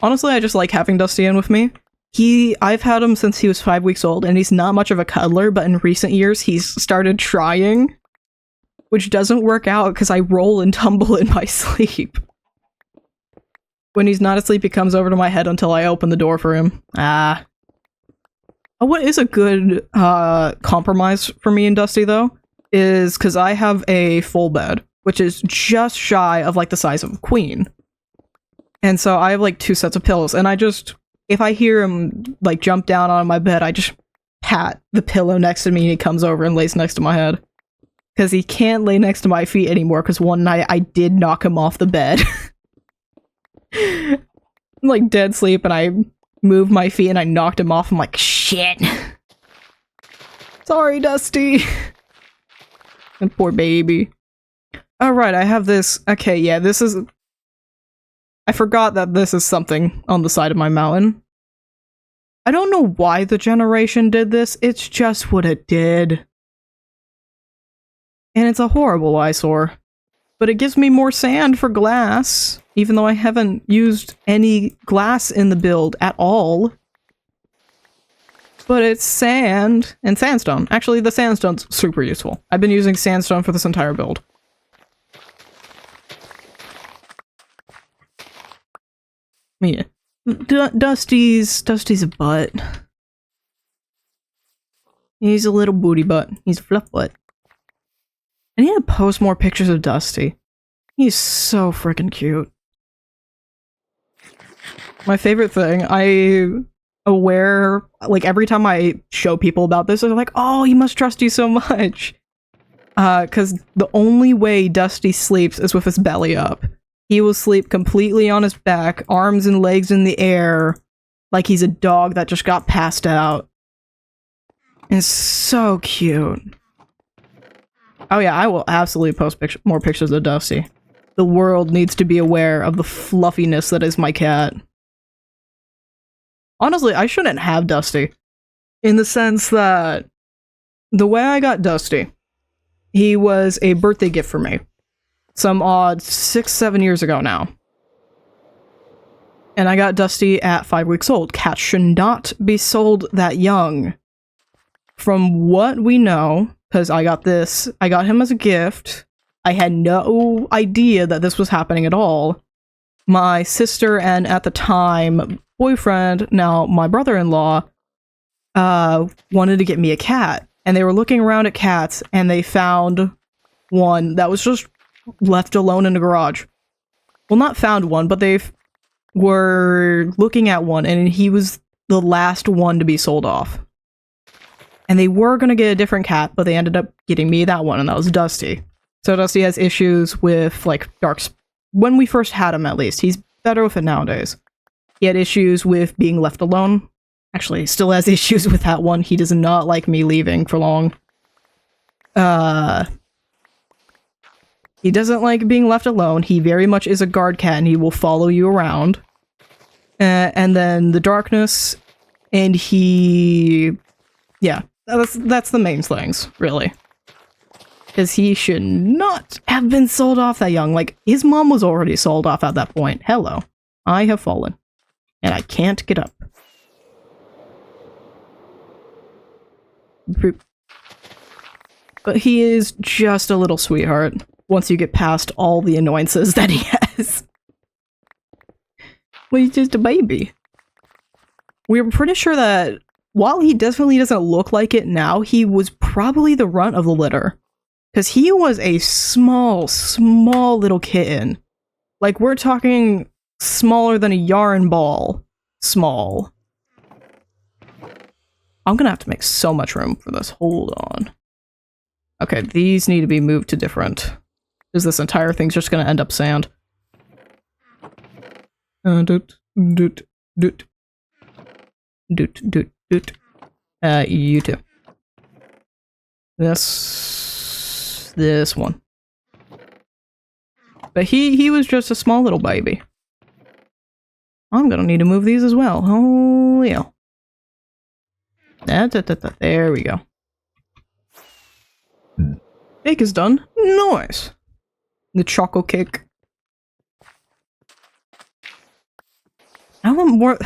A: Honestly, I just like having Dusty in with me. I've had him since he was 5 weeks old, and he's not much of a cuddler, but in recent years, he's started trying, which doesn't work out because I roll and tumble in my sleep. When he's not asleep, he comes over to my head until I open the door for him. Oh, what is a good compromise for me and Dusty, though, is because I have a full bed, which is just shy of, like, the size of a queen. And so I have, like, 2 sets of pillows, and if I hear him, like, jump down on my bed, I just pat the pillow next to me and he comes over and lays next to my head. Because he can't lay next to my feet anymore, because one night I did knock him off the bed. I'm, like, dead sleep, and I moved my feet and I knocked him off. I'm like, shit. Sorry, Dusty. And poor baby. Alright, I have this. Okay, yeah, this is... I forgot that this is something on the side of my mountain. I don't know why the generation did this, it's just what it did. And it's a horrible eyesore. But it gives me more sand for glass, even though I haven't used any glass in the build at all. But it's sand and sandstone. Actually, the sandstone's super useful. I've been using sandstone for this entire build. Yeah. Dusty's a butt. He's a little booty butt. He's a fluff butt. I need to post more pictures of Dusty. He's so freaking cute. My favorite thing, like, every time I show people about this, they're like, oh, he must trust you so much. Because the only way Dusty sleeps is with his belly up. He will sleep completely on his back, arms and legs in the air, like he's a dog that just got passed out. It's so cute. Oh yeah, I will absolutely post more pictures of Dusty. The world needs to be aware of the fluffiness that is my cat. Honestly, I shouldn't have Dusty. In the sense that the way I got Dusty, he was a birthday gift for me. Some odd 6-7 years ago now. And I got Dusty at 5 weeks old. Cats should not be sold that young. From what we know, because I got him as a gift. I had no idea that this was happening at all. My sister and, at the time, boyfriend, now my brother-in-law, wanted to get me a cat. And they were looking around at cats, and they found one that was just left alone in the garage. Well, not found one, but they were looking at one, and he was the last one to be sold off. And they were going to get a different cat, but they ended up getting me that one, and that was Dusty. So Dusty has issues with, like, when we first had him, at least. He's better with it nowadays. He had issues with being left alone. Actually, he still has issues with that one. He does not like me leaving for long. He doesn't like being left alone. He very much is a guard cat, and he will follow you around. And then the darkness, and yeah, that's the main things, really. Because he should not have been sold off that young. Like, his mom was already sold off at that point. Hello. I have fallen. And I can't get up. But he is just a little sweetheart. Once you get past all the annoyances that he has. Well, he's just a baby. we're pretty sure that while he definitely doesn't look like it now, he was probably the runt of the litter. Because he was a small little kitten. Like, we're talking smaller than a yarn ball. Small. I'm gonna have to make so much room for this. Hold on. Okay, these need to be moved to different. Because this entire thing's just gonna end up sand. Doot, doot, doot. Doot, doot, doot. You too. This one. But he was just a small little baby. I'm gonna need to move these as well. Holy hell. There we go. Cake is done. Nice. The choco cake. I want more.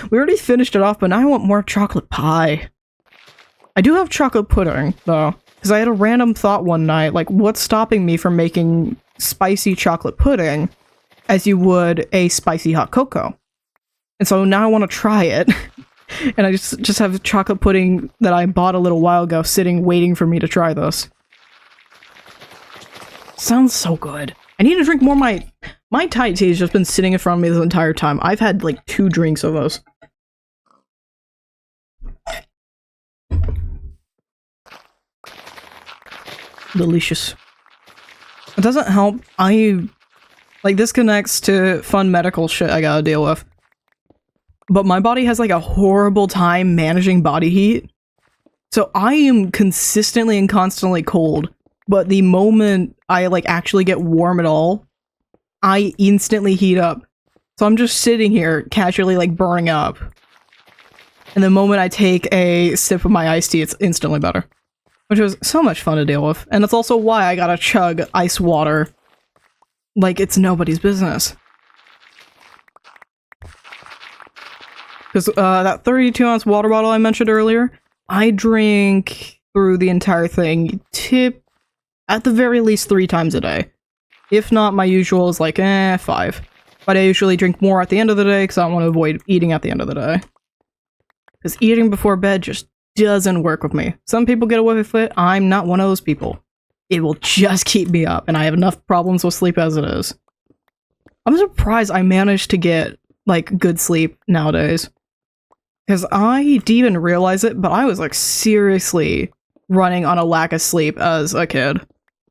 A: We already finished it off, but now I want more chocolate pie. I do have chocolate pudding, though. Because I had a random thought one night, like, what's stopping me from making spicy chocolate pudding as you would a spicy hot cocoa? And so now I want to try it. And I just have chocolate pudding that I bought a little while ago sitting waiting for me to try this. Sounds so good. I need to drink more. My Thai tea has just been sitting in front of me this entire time. I've had like 2 drinks of those. Delicious. It doesn't help. This connects to fun medical shit I gotta deal with. But my body has like a horrible time managing body heat. So I am consistently and constantly cold. But the moment I like actually get warm at all, I instantly heat up. So I'm just sitting here casually like burning up. And the moment I take a sip of my iced tea, it's instantly better. Which was so much fun to deal with. And that's also why I gotta chug ice water like it's nobody's business. Because that 32-ounce water bottle I mentioned earlier, I drink through the entire thing at the very least 3 times a day. If not, my usual is like, 5. But I usually drink more at the end of the day because I want to avoid eating at the end of the day. Because eating before bed just doesn't work with me. Some people get away with it. I'm not one of those people. It will just keep me up, and I have enough problems with sleep as it is. I'm surprised I managed to get, like, good sleep nowadays. Because I didn't even realize it, but I was, like, seriously running on a lack of sleep as a kid.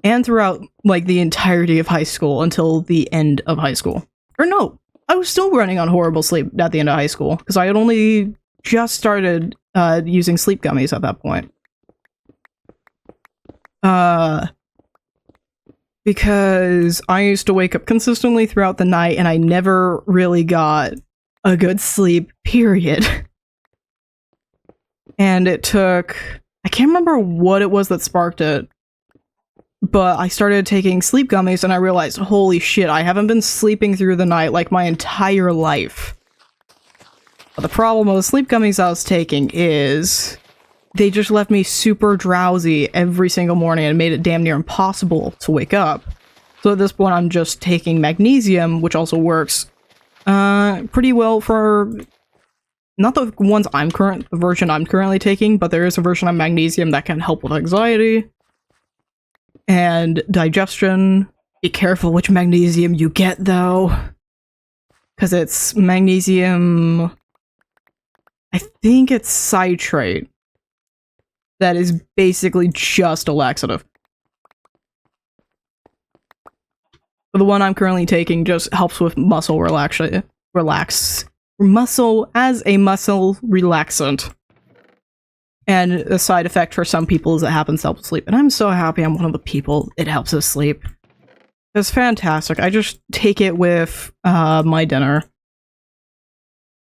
A: And throughout, like, the entirety of high school until the end of high school. Or no, I was still running on horrible sleep at the end of high school, because I had only just started using sleep gummies at that point. Because I used to wake up consistently throughout the night, and I never really got a good sleep, period. And it took... I can't remember what it was that sparked it, but I started taking sleep gummies, and I realized, holy shit, I haven't been sleeping through the night like my entire life. But the problem with the sleep gummies I was taking is they just left me super drowsy every single morning and made it damn near impossible to wake up. So at this point, I'm just taking magnesium, which also works pretty well for... not the version I'm currently taking, but there is a version of magnesium that can help with anxiety and digestion. Be careful which magnesium you get, though. Because it's magnesium... I think it's citrate. That is basically just a laxative. But the one I'm currently taking just helps with muscle muscle as a muscle relaxant. And a side effect for some people is it happens to help sleep. And I'm so happy I'm one of the people it helps us sleep. It's fantastic. I just take it with my dinner.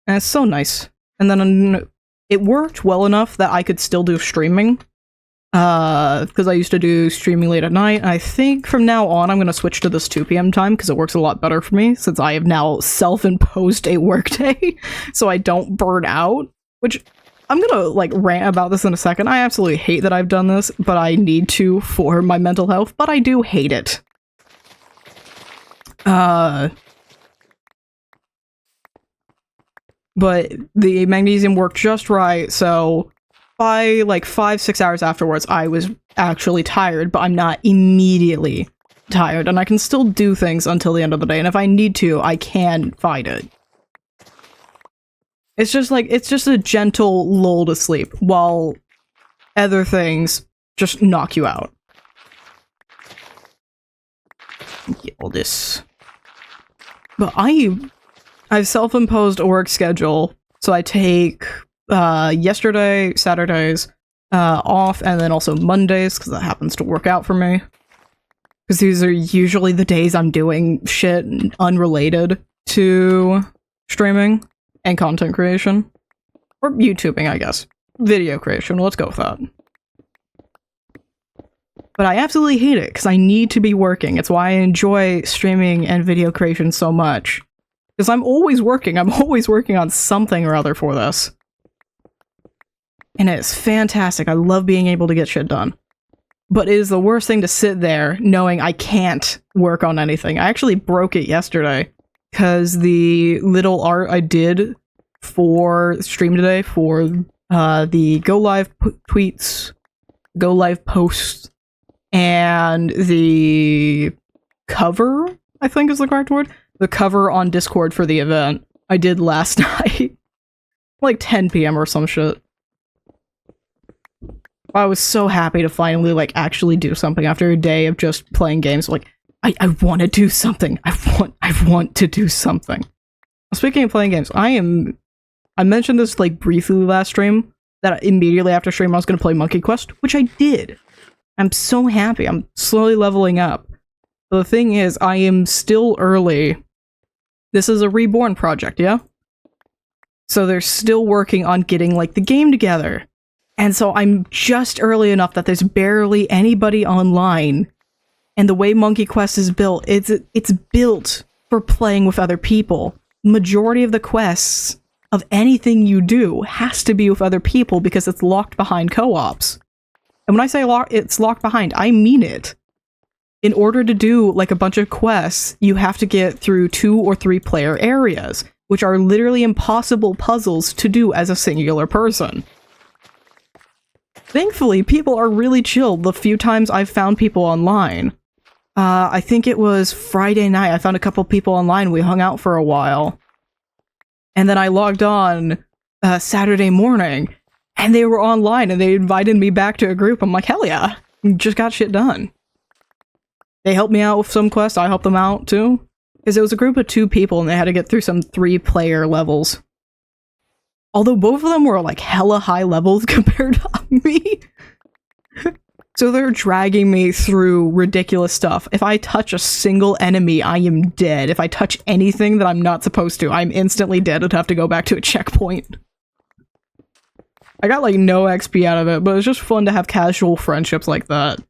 A: And it's so nice. And then it worked well enough that I could still do streaming. Because I used to do streaming late at night. I think from now on I'm going to switch to this 2 p.m. time because it works a lot better for me since I have now self-imposed a workday so I don't burn out. Which, I'm going to like rant about this in a second. I absolutely hate that I've done this, but I need to for my mental health, but I do hate it. but the magnesium worked just right, so by like 5-6 hours afterwards, I was actually tired, but I'm not immediately tired, and I can still do things until the end of the day, and if I need to, I can fight it. It's just a gentle lull to sleep, while other things just knock you out. Get all this. But I've self-imposed a work schedule, so I take yesterday, Saturdays off, and then also Mondays, because that happens to work out for me. Because these are usually the days I'm doing shit unrelated to streaming and content creation. Or YouTubing, I guess. Video creation, let's go with that. But I absolutely hate it, because I need to be working. It's why I enjoy streaming and video creation so much. Because I'm always working on something or other for this. And it's fantastic, I love being able to get shit done. But it is the worst thing to sit there knowing I can't work on anything. I actually broke it yesterday, because the little art I did for stream today for the go live tweets, go live posts, and the cover, I think is the correct word, the cover on Discord for the event, I did last night. Like 10 PM or some shit. I was so happy to finally, like, actually do something after a day of just playing games. Like, I want to do something. I want to do something. Speaking of playing games, I mentioned this, like, briefly last stream, that immediately after stream I was going to play Monkey Quest, which I did. I'm so happy. I'm slowly leveling up. But the thing is, I am still early. This is a Reborn project, yeah? So they're still working on getting, like, the game together. And so I'm just early enough that there's barely anybody online. And the way Monkey Quest is built, it's built for playing with other people. Majority of the quests of anything you do has to be with other people because it's locked behind co-ops. And when I say it's locked behind, I mean it. In order to do, like, a bunch of quests, you have to get through 2 or 3 player areas, which are literally impossible puzzles to do as a singular person. Thankfully, people are really chill the few times I've found people online. I think it was Friday night, I found a couple people online, we hung out for a while. And then I logged on Saturday morning, and they were online, and they invited me back to a group. I'm like, hell yeah, just got shit done. They helped me out with some quests, I helped them out too. Because it was a group of 2 people, and they had to get through some 3-player levels. Although both of them were, like, hella high levels compared to me. So they're dragging me through ridiculous stuff. If I touch a single enemy, I am dead. If I touch anything that I'm not supposed to, I'm instantly dead and have to go back to a checkpoint. I got, like, no XP out of it, but it's just fun to have casual friendships like that.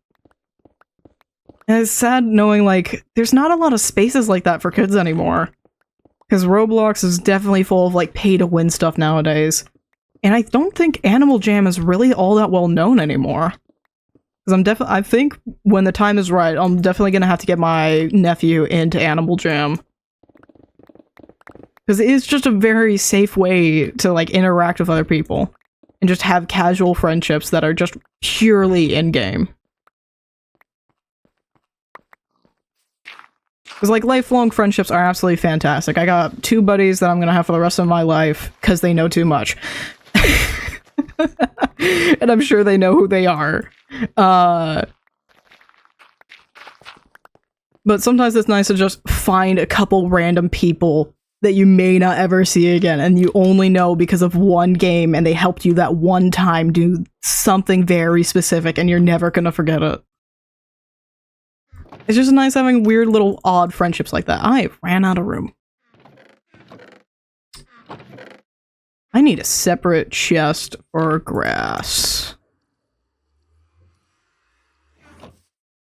A: And it's sad knowing, like, there's not a lot of spaces like that for kids anymore. Because Roblox is definitely full of, like, pay-to-win stuff nowadays. And I don't think Animal Jam is really all that well known anymore. Because I think when the time is right, I'm definitely gonna have to get my nephew into Animal Jam. Because it is just a very safe way to, like, interact with other people. And just have casual friendships that are just purely in-game. Because, like, lifelong friendships are absolutely fantastic. I got 2 buddies that I'm gonna have for the rest of my life, because they know too much. And I'm sure they know who they are. But sometimes it's nice to just find a couple random people that you may not ever see again, and you only know because of one game, and they helped you that one time do something very specific, and you're never gonna forget it. It's just nice having weird little odd friendships like that. I ran out of room. I need a separate chest for grass.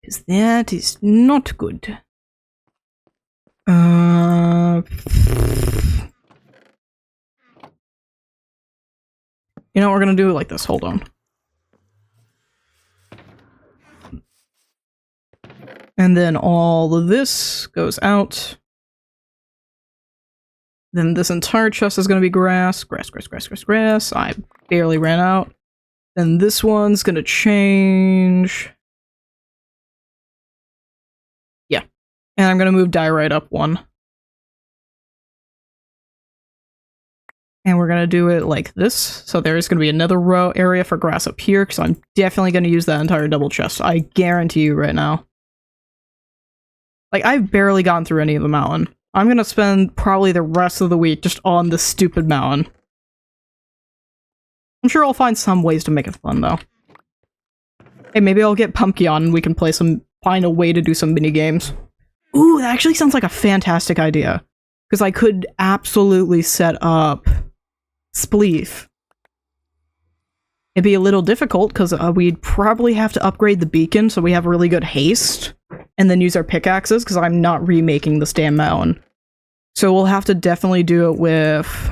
A: Because that is not good. You know, we're gonna do it like this. Hold on. And then all of this goes out. Then this entire chest is going to be grass. Grass, grass, grass, grass, grass. I barely ran out. Then this one's going to change. Yeah. And I'm going to move diorite up one. And we're going to do it like this. So there's going to be another row area for grass up here, because I'm definitely going to use that entire double chest. I guarantee you right now. Like, I've barely gone through any of the mountain. I'm going to spend probably the rest of the week just on this stupid mountain. I'm sure I'll find some ways to make it fun, though. Hey, maybe I'll get Pumpkin on and we can find a way to do some mini games. Ooh, that actually sounds like a fantastic idea. Because I could absolutely set up Spleef. It'd be a little difficult because we'd probably have to upgrade the beacon so we have really good haste, and then use our pickaxes because I'm not remaking this damn mountain. So we'll have to definitely do it with...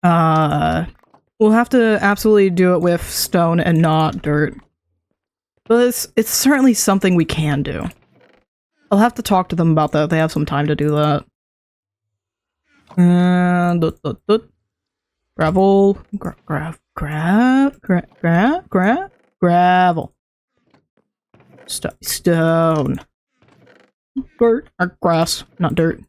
A: we'll have to absolutely do it with stone and not dirt. But it's certainly something we can do. I'll have to talk to them about that if they have some time to do that. And gravel, gravel, stone, dirt, or grass, not dirt.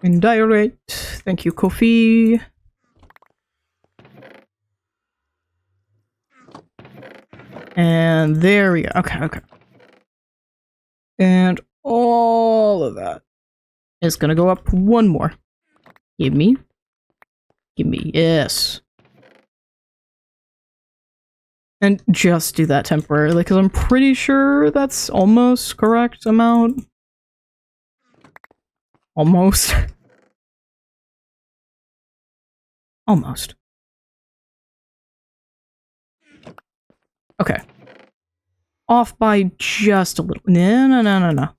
A: And diorite. Thank you, Kofi. And there we go. Okay, okay. And all of that is gonna go up one more. Give me. Give me. Yes. And just do that temporarily, because I'm pretty sure that's almost correct amount. Almost. Almost. Okay. Off by just a little. No.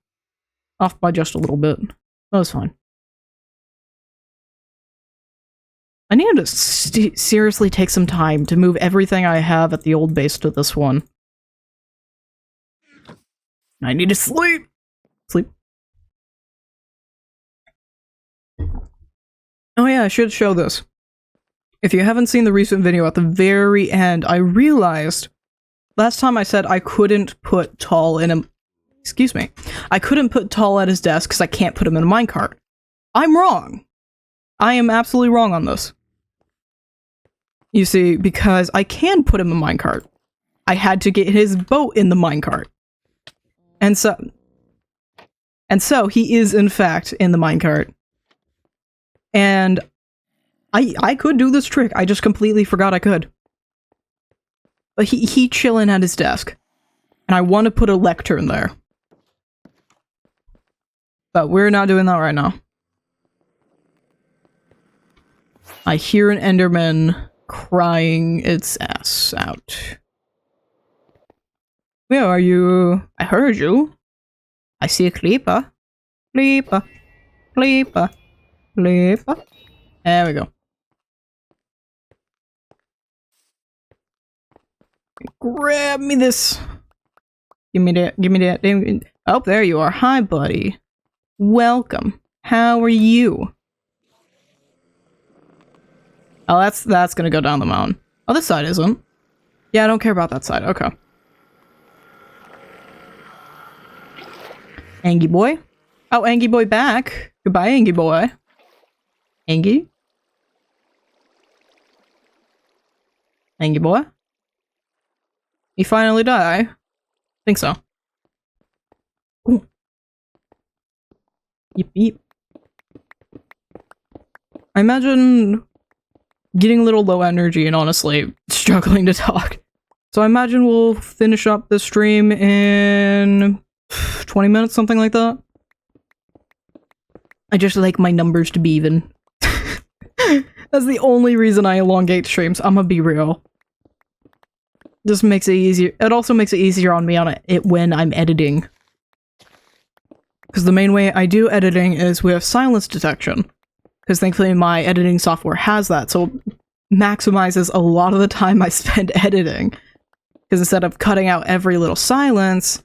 A: Off by just a little bit. That was fine. I need to seriously take some time to move everything I have at the old base to this one. I need to sleep! Sleep. Oh yeah, I should show this. If you haven't seen the recent video, at the very end, I realized last time I said I couldn't put Tall in a... Excuse me. I couldn't put Tall at his desk because I can't put him in a minecart. I'm wrong. I am absolutely wrong on this. You see, because I can put him in a minecart. I had to get his boat in the minecart. And so he is in fact in the minecart. And I could do this trick. I just completely forgot I could. But he chilling at his desk. And I want to put a lectern there. But we're not doing that right now. I hear an Enderman crying its ass out. Where are you? I heard you. I see a creeper. Creeper. Creeper. Creeper. There we go. Grab me this. Give me that. Give me that. Oh, there you are. Hi, buddy. Welcome. How are you? Oh, that's gonna go down the mountain. Oh, this side isn't. Yeah, I don't care about that side. Okay. Angie boy. Oh, Angie boy back. Goodbye, Angie boy. Angie? Angie boy? You finally die? Think so. Ooh. Yep, yep. I imagine getting a little low energy and honestly struggling to talk. So I imagine we'll finish up the stream in 20 minutes, something like that. I just like my numbers to be even. That's the only reason I elongate streams. I'm gonna be real. Just makes it easier. It also makes it easier on me when I'm editing. Because the main way I do editing is with silence detection. Because thankfully my editing software has that, so it maximizes a lot of the time I spend editing. Because instead of cutting out every little silence,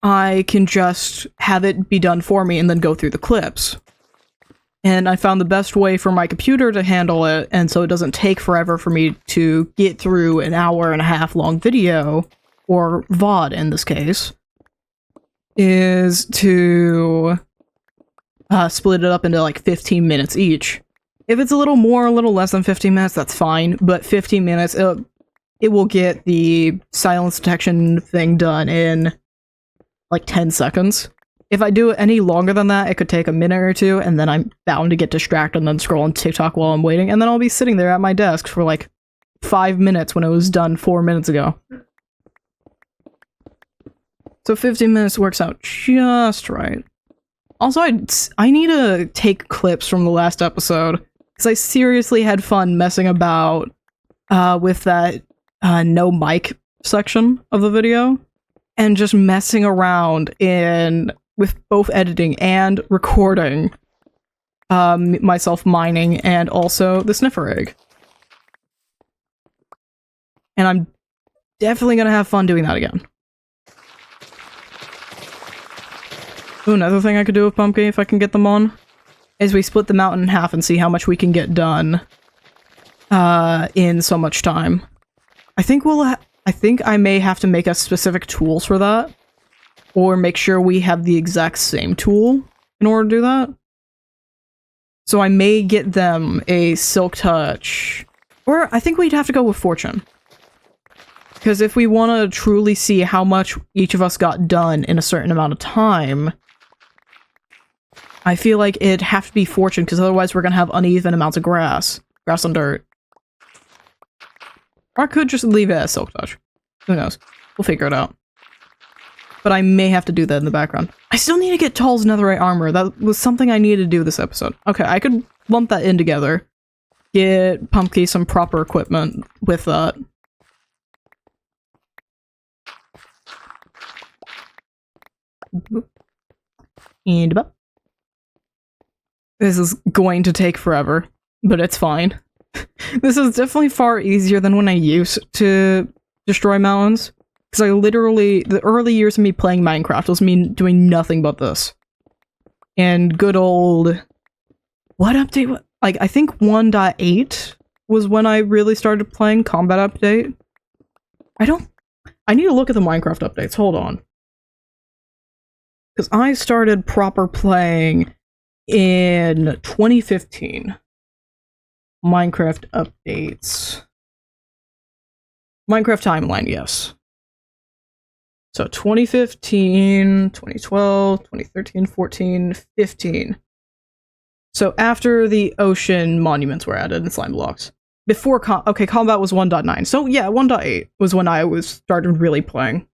A: I can just have it be done for me and then go through the clips. And I found the best way for my computer to handle it, and so it doesn't take forever for me to get through an hour and a half long video, or VOD in this case, is to split it up into like 15 minutes each. If it's a little more, a little less than 15 minutes, that's fine, but 15 minutes, it will get the silence detection thing done in like 10 seconds. If I do it any longer than that, it could take a minute or two, and then I'm bound to get distracted and then scroll on TikTok while I'm waiting, and then I'll be sitting there at my desk for like 5 minutes when it was done 4 minutes ago. So 15 minutes works out just right. Also, I need to take clips from the last episode, because I seriously had fun messing about with that no mic section of the video, and just messing around with both editing and recording myself mining and also the sniffer egg. And I'm definitely gonna have fun doing that again. Ooh, another thing I could do with Pumpkin if I can get them on is we split the mountain in half and see how much we can get done in so much time. I think I may have to make us specific tools for that, or make sure we have the exact same tool in order to do that. So I may get them a Silk Touch, or I think we'd have to go with Fortune. Because if we want to truly see how much each of us got done in a certain amount of time, I feel like it'd have to be Fortune, because otherwise we're going to have uneven amounts of grass and dirt. Or I could just leave it as Silk Touch. Who knows? We'll figure it out. But I may have to do that in the background. I still need to get Tall's netherite armor. That was something I needed to do this episode. Okay, I could lump that in together. Get Pumpkin some proper equipment with that. And this is going to take forever, but it's fine. This is definitely far easier than when I used to destroy mountains. Because I literally, the early years of me playing Minecraft was me doing nothing but this. And good old... What update? Like, I think 1.8 was when I really started playing Combat Update. I need to look at the Minecraft updates, hold on. Because I started proper playing in 2015. Minecraft updates. Minecraft timeline, yes. So 2015, 2012, 2013, 14, 15. So after the ocean monuments were added in slime blocks. Before combat was 1.9. So yeah, 1.8 was when I started really playing.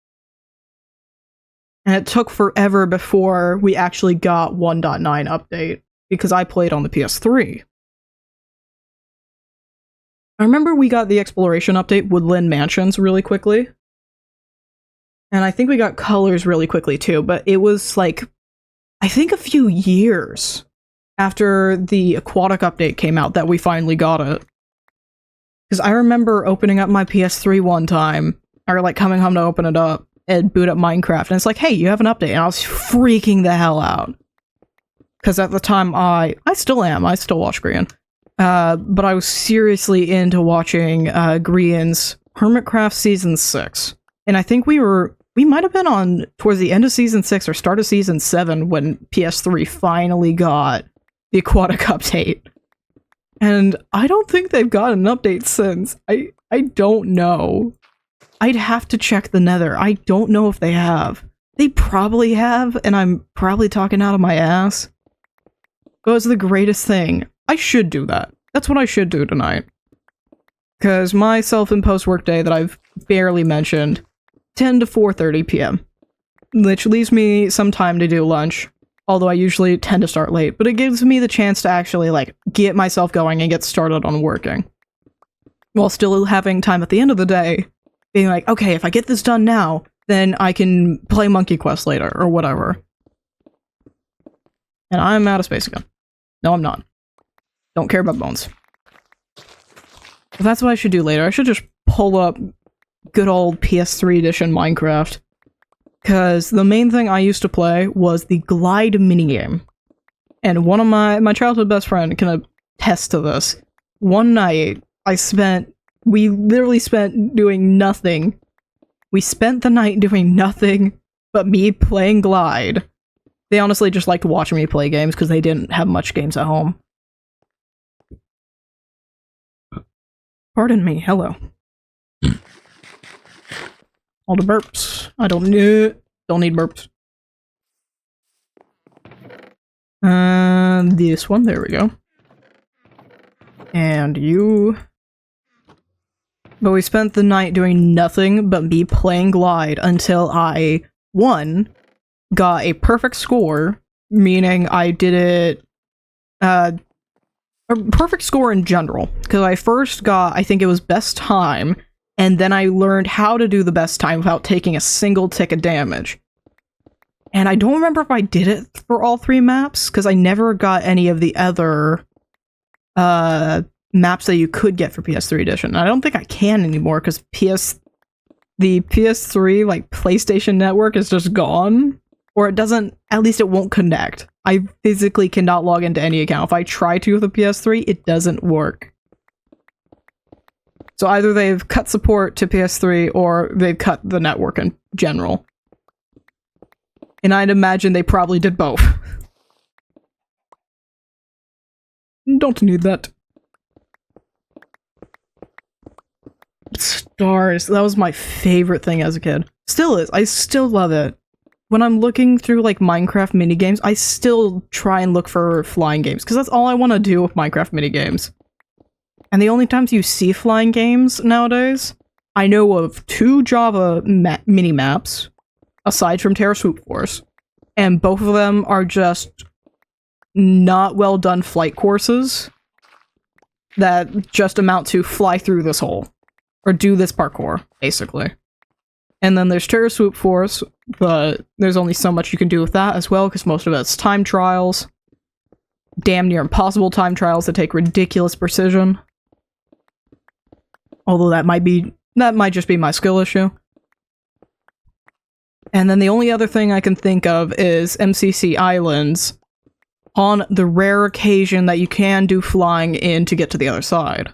A: And it took forever before we actually got 1.9 update, because I played on the PS3. I remember we got the exploration update, Woodland Mansions, really quickly. And I think we got colors really quickly too, but it was like, I think a few years after the aquatic update came out that we finally got it. Because I remember opening up my PS3 one time, or like coming home to open it up, and boot up Minecraft, and it's like, hey, you have an update, and I was freaking the hell out. Because at the time, I still am, I still watch Grian. But I was seriously into watching Grian's Hermitcraft Season 6. And I think we might have been on towards the end of Season 6 or start of Season 7 when PS3 finally got the aquatic update. And I don't think they've got an update since. I don't know. I'd have to check the nether. I don't know if they have. They probably have, and I'm probably talking out of my ass. But it was the greatest thing. I should do that. That's what I should do tonight. Because my self-imposed workday that I've barely mentioned, 10 to 4:30 p.m. Which leaves me some time to do lunch. Although I usually tend to start late, but it gives me the chance to actually, like, get myself going and get started on working. While still having time at the end of the day, being like, okay, if I get this done now, then I can play Monkey Quest later, or whatever. And I'm out of space again. No, I'm not. Don't care about bones. But that's what I should do later. I should just pull up good old PS3 edition Minecraft. Because the main thing I used to play was the Glide minigame. and one of my childhood best friend can attest to this. One night, we literally spent doing nothing. We spent the night doing nothing but me playing Glide. They honestly just liked watching me play games because they didn't have much games at home. Pardon me, hello. All the burps. I don't need burps. This one, there we go. And you. But we spent the night doing nothing but me playing Glide until I, one, got a perfect score, meaning I did it, a perfect score in general, because I first got, I think it was best time, and then I learned how to do the best time without taking a single tick of damage. And I don't remember if I did it for all 3 maps, because I never got any of the other maps that you could get for PS3 edition. I don't think I can anymore, because the PS3, like, PlayStation Network is just gone. Or it doesn't, at least it won't connect. I physically cannot log into any account. If I try to with a PS3, it doesn't work. So either they've cut support to PS3 or they've cut the network in general. And I'd imagine they probably did both. Don't need that. Stars. That was my favorite thing as a kid. Still is. I still love it. When I'm looking through, like, Minecraft minigames, I still try and look for flying games, because that's all I want to do with Minecraft minigames. And the only times you see flying games nowadays, I know of 2 Java mini-maps, aside from Terra Swoop Force, and both of them are just not well-done flight courses that just amount to fly through this hole, or do this parkour, basically. And then there's Terra Swoop Force, but there's only so much you can do with that as well, because most of it's time trials. Damn near impossible time trials that take ridiculous precision. Although that might just be my skill issue. And then the only other thing I can think of is MCC Islands, on the rare occasion that you can do flying in to get to the other side.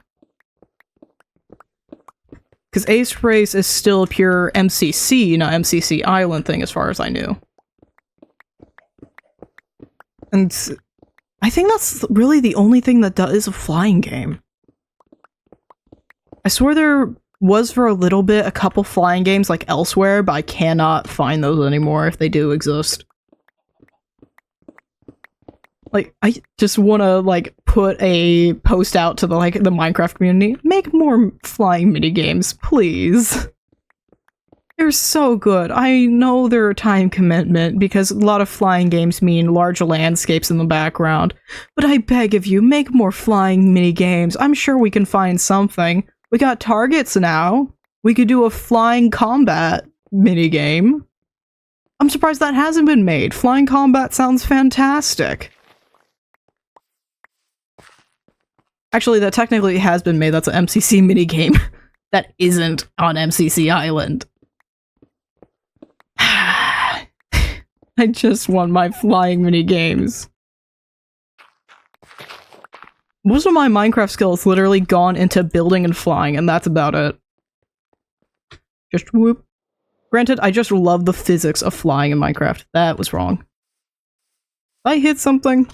A: Because Ace Race is still a pure MCC, not MCC Island thing as far as I knew. And I think that's really the only thing that is a flying game. I swear there was for a little bit a couple flying games like Elsewhere, but I cannot find those anymore if they do exist. Like, I just want to, like, put a post out to the Minecraft community. Make more flying minigames, please. They're so good. I know they're a time commitment, because a lot of flying games mean large landscapes in the background. But I beg of you, make more flying minigames. I'm sure we can find something. We got targets now. We could do a flying combat minigame. I'm surprised that hasn't been made. Flying combat sounds fantastic. Actually, that technically has been made. That's an MCC minigame that isn't on MCC Island. I just want my flying minigames. Most of my Minecraft skills literally gone into building and flying, and that's about it. Just whoop. Granted, I just love the physics of flying in Minecraft. That was wrong. I hit something.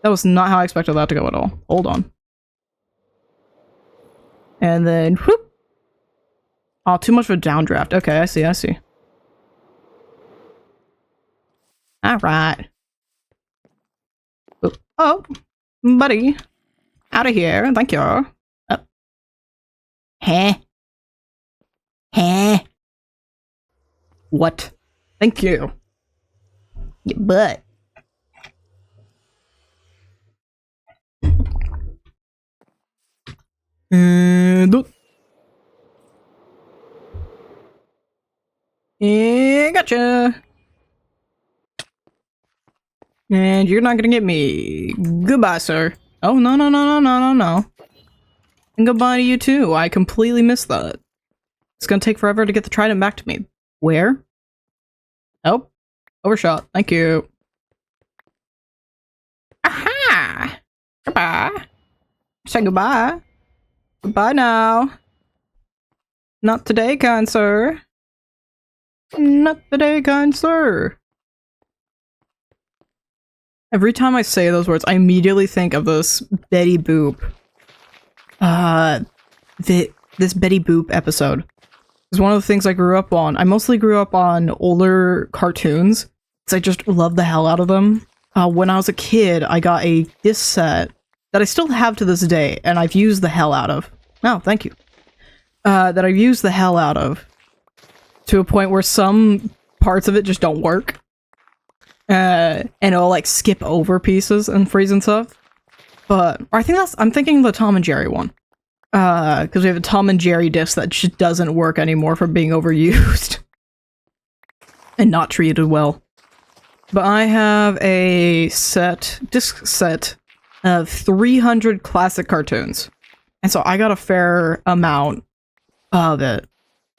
A: That was not how I expected that to go at all. Hold on. And then, whoop! Oh, too much of a downdraft. Okay, I see. Alright. Oh, buddy. Out of here, thank you. Oh. Huh? What? Thank you. Your butt. And gotcha. And you're not gonna get me. Goodbye, sir. Oh, no. And goodbye to you too. I completely missed that. It's gonna take forever to get the trident back to me. Where? Oh, overshot. Thank you. Goodbye. Say goodbye. Goodbye now. Not today, kind sir. Not today, kind sir. Every time I say those words, I immediately think of this Betty Boop. This Betty Boop episode is one of the things I grew up on. I mostly grew up on older cartoons, because I just love the hell out of them. When I was a kid, I got a disc set that I still have to this day, and I've used the hell out of. Oh, thank you. That I've used the hell out of. To a point where some parts of it just don't work. And it'll like skip over pieces and freeze and stuff. But I'm thinking the Tom and Jerry one. Because we have a Tom and Jerry disc that just doesn't work anymore for being overused. And not treated well. But I have a disc set of 300 classic cartoons. And so I got a fair amount of it.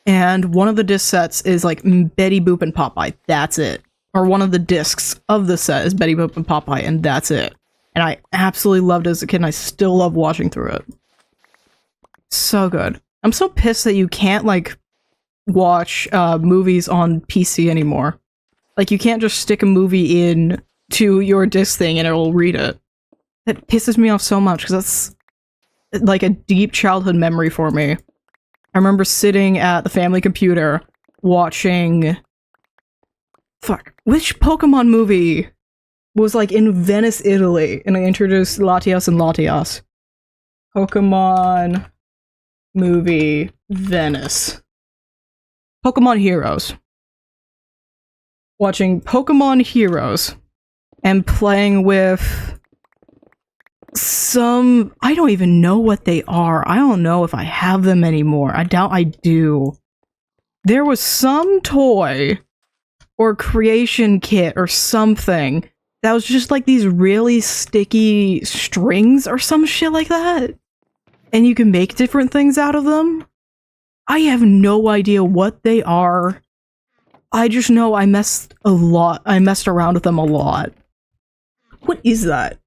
A: And one of the disc sets is like Betty Boop and Popeye. That's it. Or one of the discs of the set is Betty Boop and Popeye, and that's it. And I absolutely loved it as a kid, and I still love watching through it. So good. I'm so pissed that you can't, like, watch movies on PC anymore. Like, you can't just stick a movie in to your disc thing and it'll read it. That pisses me off so much, because that's, like, a deep childhood memory for me. I remember sitting at the family computer watching... Fuck. Which Pokemon movie was like in Venice, Italy, and I introduced Latias and Latias? Pokemon movie Venice. Pokemon Heroes. Watching Pokemon Heroes and playing with some... I don't even know what they are. I don't know if I have them anymore. I doubt I do. There was some toy or creation kit or something that was just like these really sticky strings or some shit like that. And you can make different things out of them. I have no idea what they are. I just know I messed around with them a lot. What is that?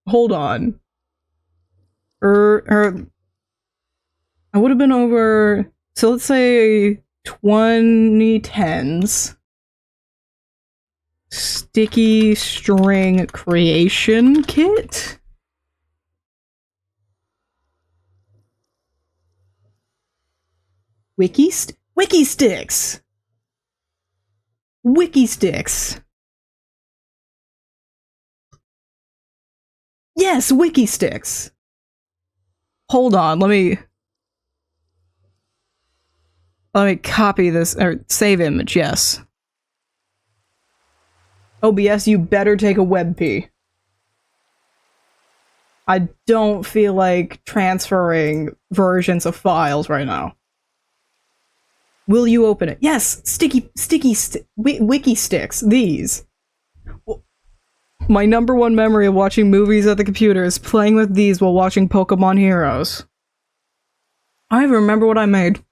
A: Hold on. I would have been over, so let's say 2010s. Sticky string creation kit? Wikisticks! Wikisticks! Yes, Wikisticks! Hold on, let me copy this, or save image, yes. OBS, you better take a WebP. I don't feel like transferring versions of files right now. Will you open it? Yes! Wikisticks, these. My number one memory of watching movies at the computer is playing with these while watching Pokemon Heroes. I don't even remember what I made.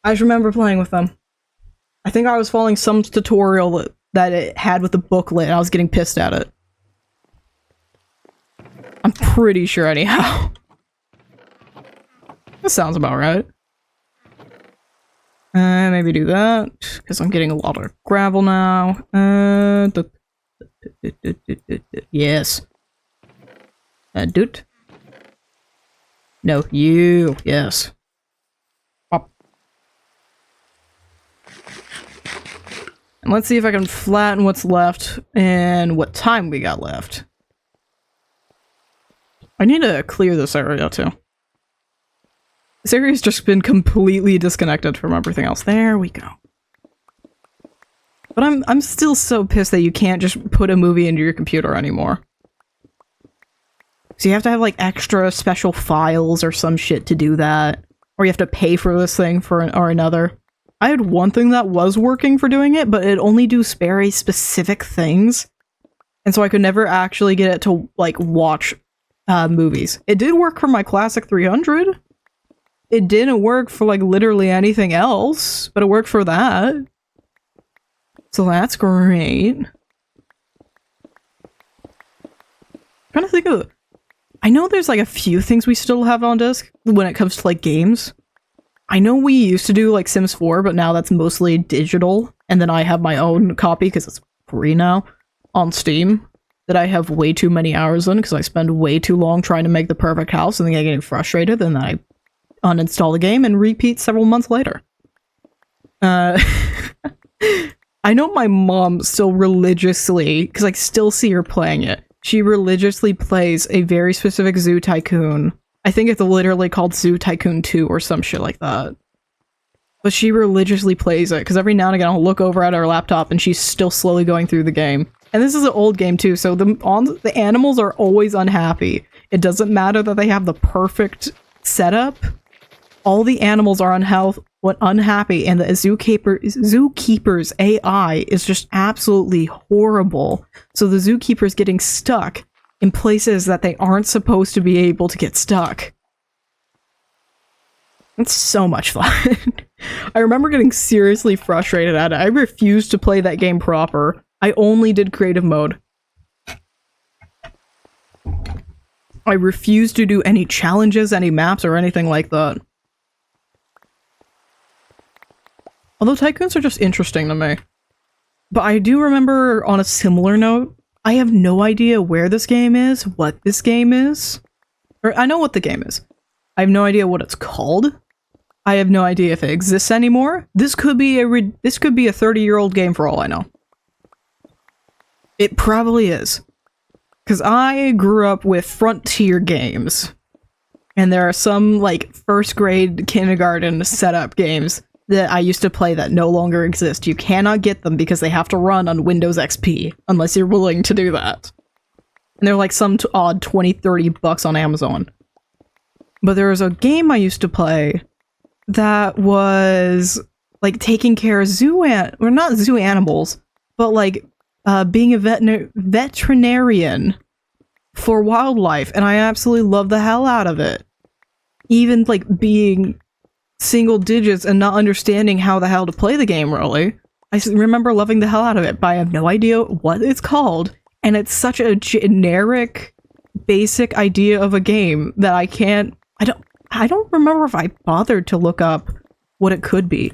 A: I just remember playing with them. I think I was following some tutorial that it had with the booklet, and I was getting pissed at it. I'm pretty sure anyhow. That sounds about right. Maybe do that, because I'm getting a lot of gravel now. Yes. Dude. No, you. Yes. Up. And let's see if I can flatten what's left and what time we got left. I need to clear this area too. This area's just been completely disconnected from everything else. There we go. But I'm still so pissed that you can't just put a movie into your computer anymore. So you have to have like extra special files or some shit to do that. Or you have to pay for this thing or another. I had one thing that was working for doing it, but it only do very specific things. And so I could never actually get it to like watch movies. It did work for my Classic 300. It didn't work for like literally anything else, but it worked for that. So that's great. I'm trying to think of I know there's like a few things we still have on disc when it comes to like games. I know we used to do like Sims 4, but now that's mostly digital. And then I have my own copy because it's free now on Steam that I have way too many hours in because I spend way too long trying to make the perfect house and then I get frustrated and then I uninstall the game and repeat several months later. I know my mom still religiously, because I still see her playing it, she religiously plays a very specific Zoo Tycoon. I think it's literally called Zoo Tycoon 2 or some shit like that. But she religiously plays it, because every now and again I'll look over at her laptop and she's still slowly going through the game. And this is an old game too, so the animals are always unhappy. It doesn't matter that they have the perfect setup. All the animals are unhappy, and the zookeeper's AI is just absolutely horrible. So the zookeeper's getting stuck in places that they aren't supposed to be able to get stuck. It's so much fun. I remember getting seriously frustrated at it. I refused to play that game proper. I only did creative mode. I refused to do any challenges, any maps, or anything like that. Although tycoons are just interesting to me. But I do remember, on a similar note, I have no idea where this game is, what this game is. Or, I know what the game is. I have no idea what it's called. I have no idea if it exists anymore. This could be a 30-year-old game for all I know. It probably is. Because I grew up with Frontier games. And there are some, like, first grade, kindergarten setup games that I used to play that no longer exist. You cannot get them because they have to run on Windows XP, unless you're willing to do that. And they're like some odd $20-30 on Amazon. But there was a game I used to play that was like taking care of not zoo animals, but like being a veterinarian for wildlife, and I absolutely loved the hell out of it. Even like being single digits and not understanding how the hell to play the game, really. I remember loving the hell out of it, but I have no idea what it's called, and it's such a generic, basic idea of a game that I don't remember if I bothered to look up what it could be.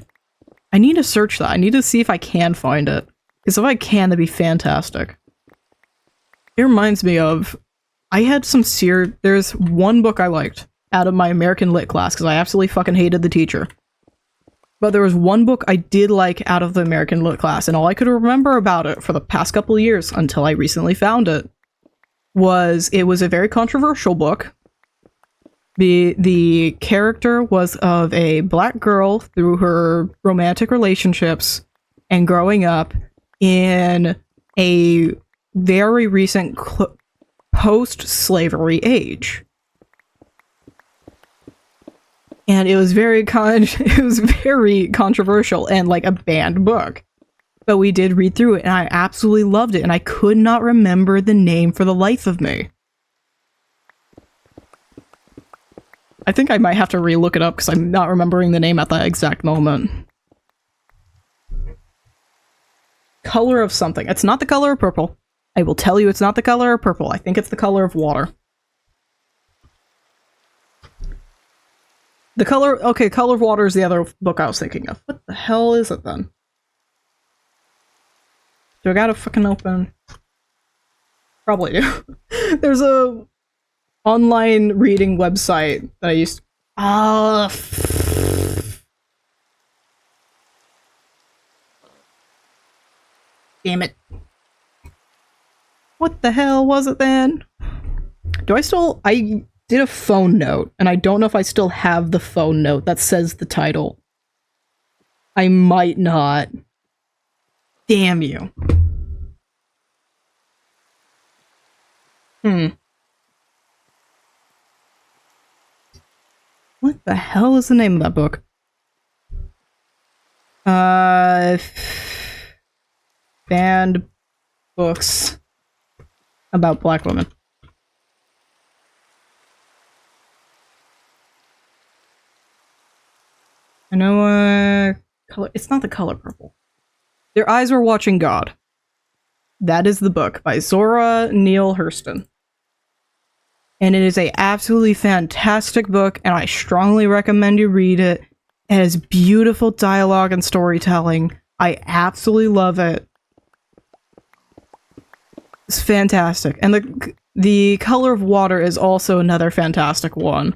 A: I need to search that. I need to see if I can find it, because if I can, that'd be fantastic. It reminds me of, I had some there's one book I liked out of my American Lit class, because I absolutely fucking hated the teacher. But there was one book I did like out of the American Lit class, and all I could remember about it for the past couple of years, until I recently found it, was a very controversial book. The character was of a black girl through her romantic relationships and growing up in a very recent post-slavery age. And it was very controversial and like a banned book. But we did read through it and I absolutely loved it, and I could not remember the name for the life of me. I think I might have to re-look it up because I'm not remembering the name at that exact moment. Color of something. It's not the color of purple. I will tell you it's not the color of purple. I think it's the color of water. Color of Water is the other book I was thinking of. What the hell is it then? Do I gotta fucking open? Probably do. There's a online reading website that I used. Damn it. What the hell was it then? I did a phone note, and I don't know if I still have the phone note that says the title. I might not. Damn you. What the hell is the name of that book? Banned books about black women. I know, color. It's not the color purple. Their Eyes Were Watching God. That is the book by Zora Neale Hurston. and it is a absolutely fantastic book, and I strongly recommend you read it. It has beautiful dialogue and storytelling. I absolutely love it. It's fantastic. And the Color of Water is also another fantastic one.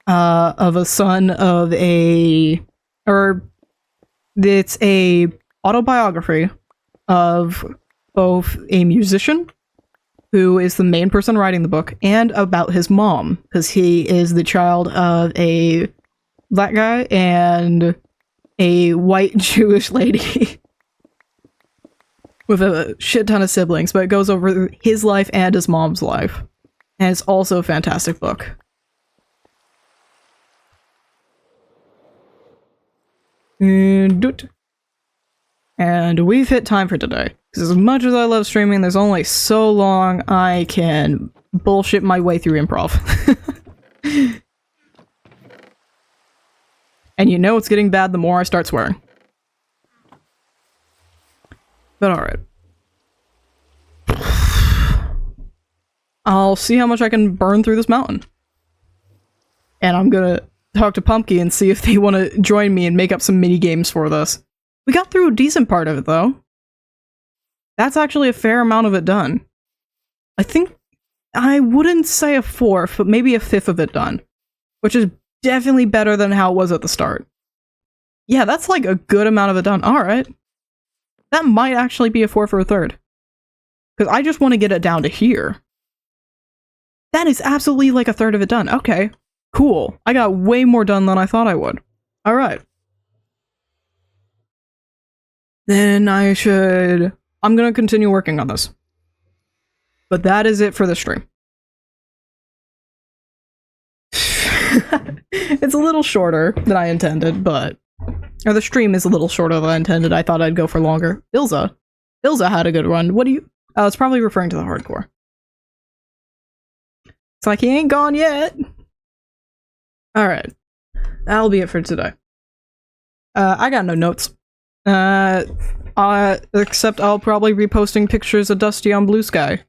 A: Of a son of it's a autobiography of both a musician, who is the main person writing the book, and about his mom, because he is the child of a black guy and a white Jewish lady with a shit ton of siblings, but it goes over his life and his mom's life. And it's also a fantastic book. And we've hit time for today. Because as much as I love streaming, there's only so long I can bullshit my way through improv. And you know it's getting bad the more I start swearing. But alright. I'll see how much I can burn through this mountain. And I'm gonna talk to Pumpkin and see if they want to join me and make up some mini games for this. We got through a decent part of it, though. That's actually a fair amount of it done. I think I wouldn't say a fourth, but maybe a fifth of it done. Which is definitely better than how it was at the start. Yeah, that's like a good amount of it done. Alright. That might actually be a fourth or a third. Because I just want to get it down to here. That is absolutely like a third of it done. Okay. Cool. I got way more done than I thought I would. Alright. Then I'm gonna continue working on this. But that is it for the stream. It's a little shorter than I intended, but... Or the stream is a little shorter than I intended. I thought I'd go for longer. Ilza had a good run. What do you... Oh, it's probably referring to the hardcore. It's like he ain't gone yet. Alright. That'll be it for today. I got no notes. Except I'll probably be posting pictures of Dusty on Blue Sky.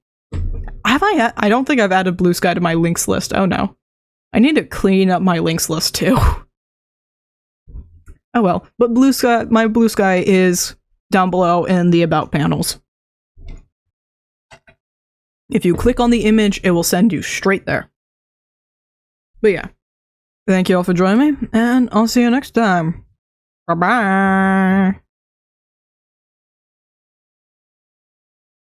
A: I don't think I've added Blue Sky to my links list. Oh no. I need to clean up my links list too. Oh well. But Blue Sky, my Blue Sky is down below in the About panels. If you click on the image, it will send you straight there. But yeah. Thank you all for joining me, and I'll see you next time. Bye-bye!